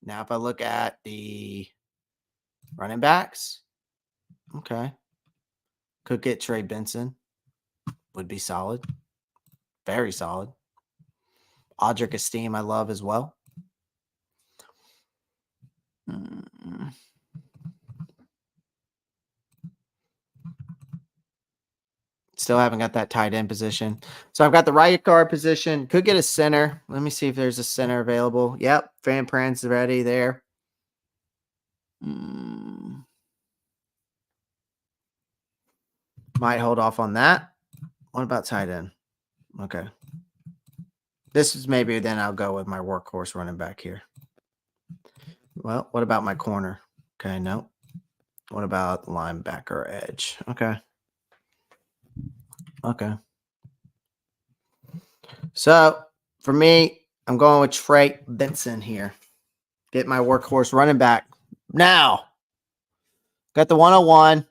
Now, if I look at the running backs, okay. Could get Trey Benson. Would be solid. Very solid. Audric Esteem, I love as well. Still haven't got that tight end position. So I've got the right guard position. Could get a center. Let me see if there's a center available. Yep. Van Pran's ready there. Might hold off on that. What about tight end? Okay. This is maybe then I'll go with my workhorse running back here. Well, what about my corner? Okay, no. What about linebacker edge? Okay. Okay. So for me, I'm going with Trey Benson here. Get my workhorse running back. Now, got the 101.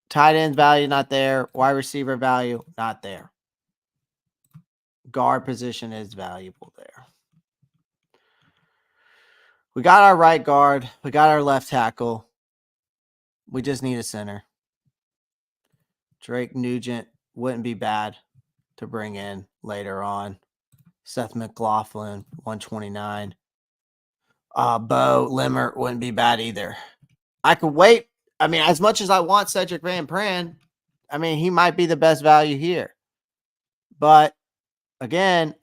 Tight end value not there. Wide receiver value not there. Guard position is valuable there. We got our right guard. We got our left tackle. We just need a center. Drake Nugent wouldn't be bad to bring in later on. Seth McLaughlin, 129. Bo Limmer wouldn't be bad either. I could wait. I mean, as much as I want Cedric Van Pran, I mean, he might be the best value here. But again,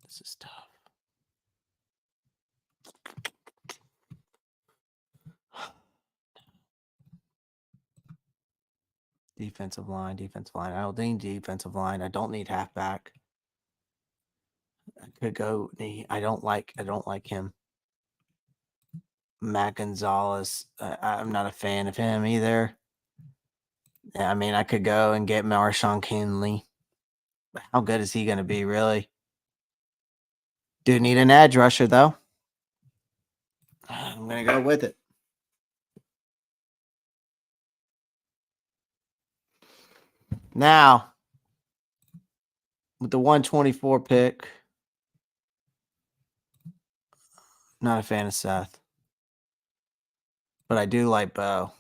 this is tough. Defensive line. I don't need defensive line. I don't need halfback. I could go knee. I don't like him. Matt Gonzalez. I'm not a fan of him either. I mean, I could go and get Marshawn Kinley. How good is he going to be, really? Do need an edge rusher, though. I'm going to go with it. Now, with the 124 pick, not a fan of Seth. But I do like Bo.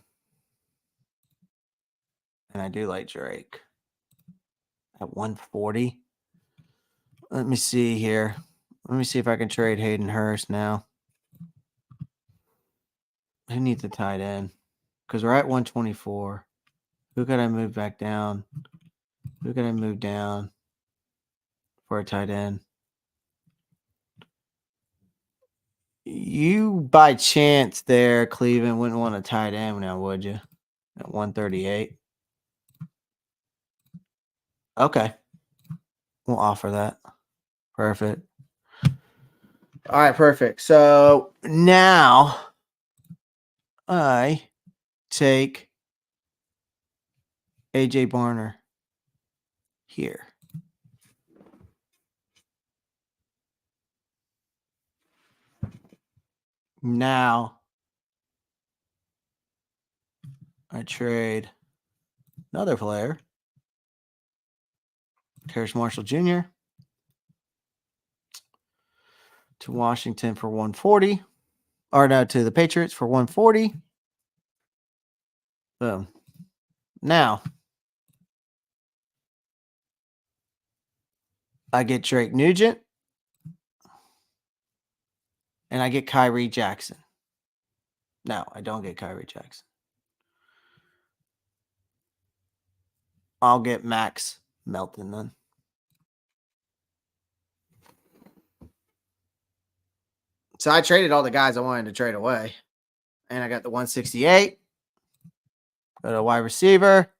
And I do like Drake. At 140. Let me see here. Let me see if I can trade Hayden Hurst now. Who needs a tight end? Because we're at 124. Who could I move back down? Who could I move down for a tight end? You, by chance there, Cleveland, wouldn't want a tight end now, would you? At 138. Okay. We'll offer that. Perfect. All right, perfect. So now I take AJ Barner here. Now I trade another player, Terrace Marshall Jr., to Washington for 140. Or no, to the Patriots for 140. Boom. Now, I get Drake Nugent. And I get Kyrie Jackson. No, I don't get Kyrie Jackson. I'll get Max Melton then. So I traded all the guys I wanted to trade away. And I got the 168. Go to wide receiver.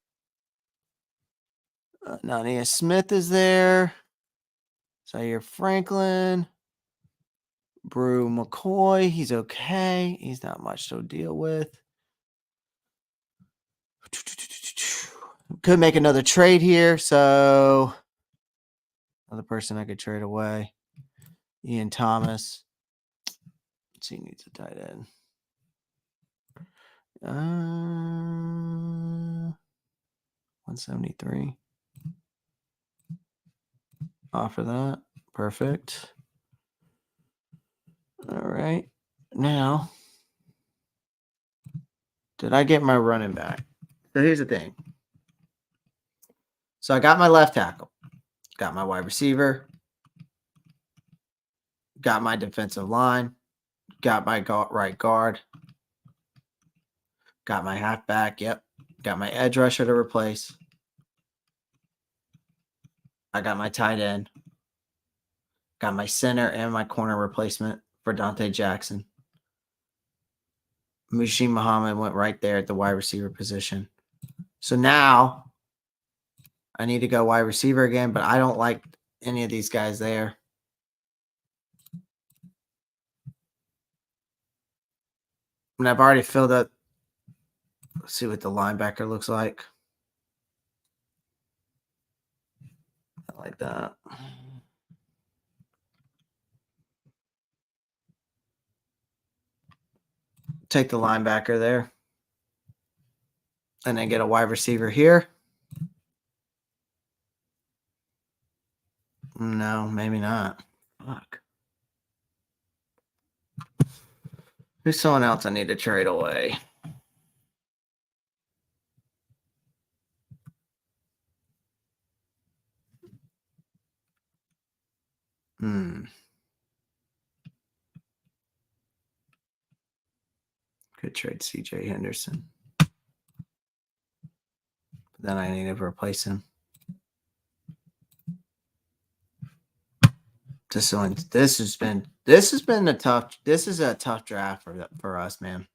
Nania Smith is there. Zaire Franklin. Brew McCoy. He's okay. He's not much to deal with. Could make another trade here. So another person I could trade away. Ian Thomas. Let's see, he needs a tight end. 173. Offer that. Perfect. All right. Now, did I get my running back? So here's the thing. So I got my left tackle, got my wide receiver, got my defensive line, got my right guard, got my halfback. Yep. Got my edge rusher to replace. I got my tight end. Got my center and my corner replacement for Dante Jackson. Muhsin Muhammad went right there at the wide receiver position. So now I need to go wide receiver again, but I don't like any of these guys there. And I've already filled up. Let's see what the linebacker looks like. I like that. Take the linebacker there. And then get a wide receiver here. No, maybe not. Fuck. Who's someone else I need to trade away? Could trade CJ Henderson. But then I need to replace him. This has been a tough draft for us, man.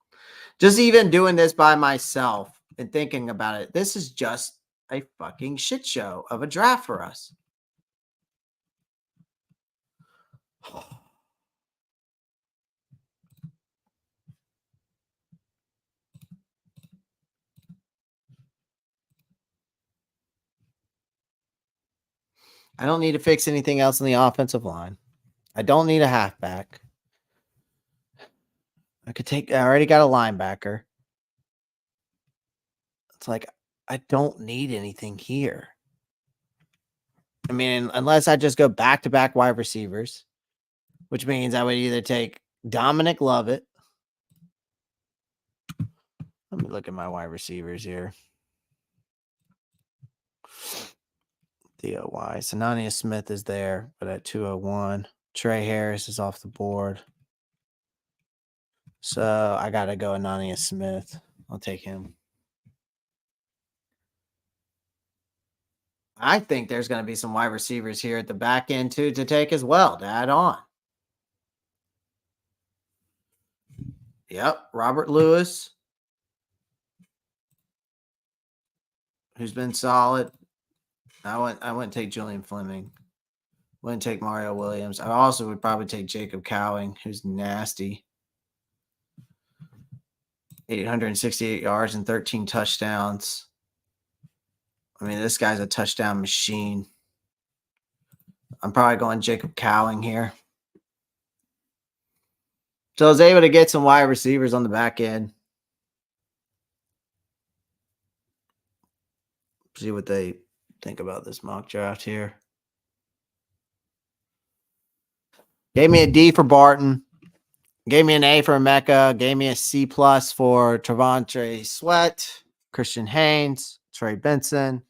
Just even doing this by myself and thinking about it, this is just a fucking shit show of a draft for us. I don't need to fix anything else in the offensive line. I don't need a halfback. I already got a linebacker. It's like, I don't need anything here. I mean, unless I just go back-to-back wide receivers, which means I would either take Dominic Lovett. Let me look at my wide receivers here. DOY. Sanania Smith is there, but at 201. Trey Harris is off the board. So I got to go Anania Smith. I'll take him. I think there's going to be some wide receivers here at the back end too to take as well to add on. Yep, Robert Lewis, who's been solid. I wouldn't take Julian Fleming. Wouldn't take Mario Williams. I also would probably take Jacob Cowing, who's nasty. 868 yards and 13 touchdowns. I mean, this guy's a touchdown machine. I'm probably going Jacob Cowing here. So I was able to get some wide receivers on the back end. See what they think about this mock draft here. Gave me a D for Barton. Gave me an A for Mecca. Gave me a C plus for Trevontre Sweat, Christian Haynes, Trey Benson,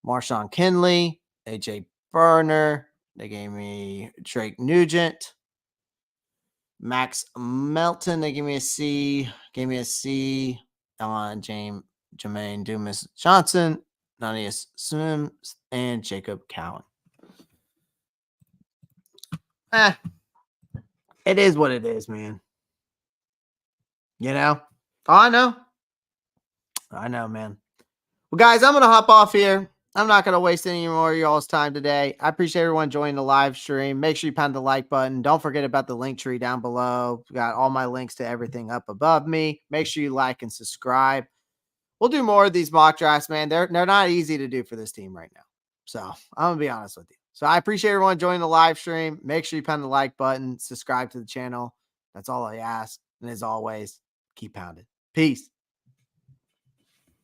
Marshawn Kinley, AJ Burner. They gave me Drake Nugent, Max Melton. They gave me a C. Gave me a C on Jermaine Dumas Johnson, Nanias Sims, and Jacob Cowan. It is what it is, man. You know? Oh, I know, man. Well, guys, I'm going to hop off here. I'm not going to waste any more of y'all's time today. I appreciate everyone joining the live stream. Make sure you pound the like button. Don't forget about the link tree down below. We got all my links to everything up above me. Make sure you like and subscribe. We'll do more of these mock drafts, man. They're not easy to do for this team right now. So I'm going to be honest with you. So I appreciate everyone joining the live stream. Make sure you pound the like button, subscribe to the channel. That's all I ask. And as always, keep pounding. Peace.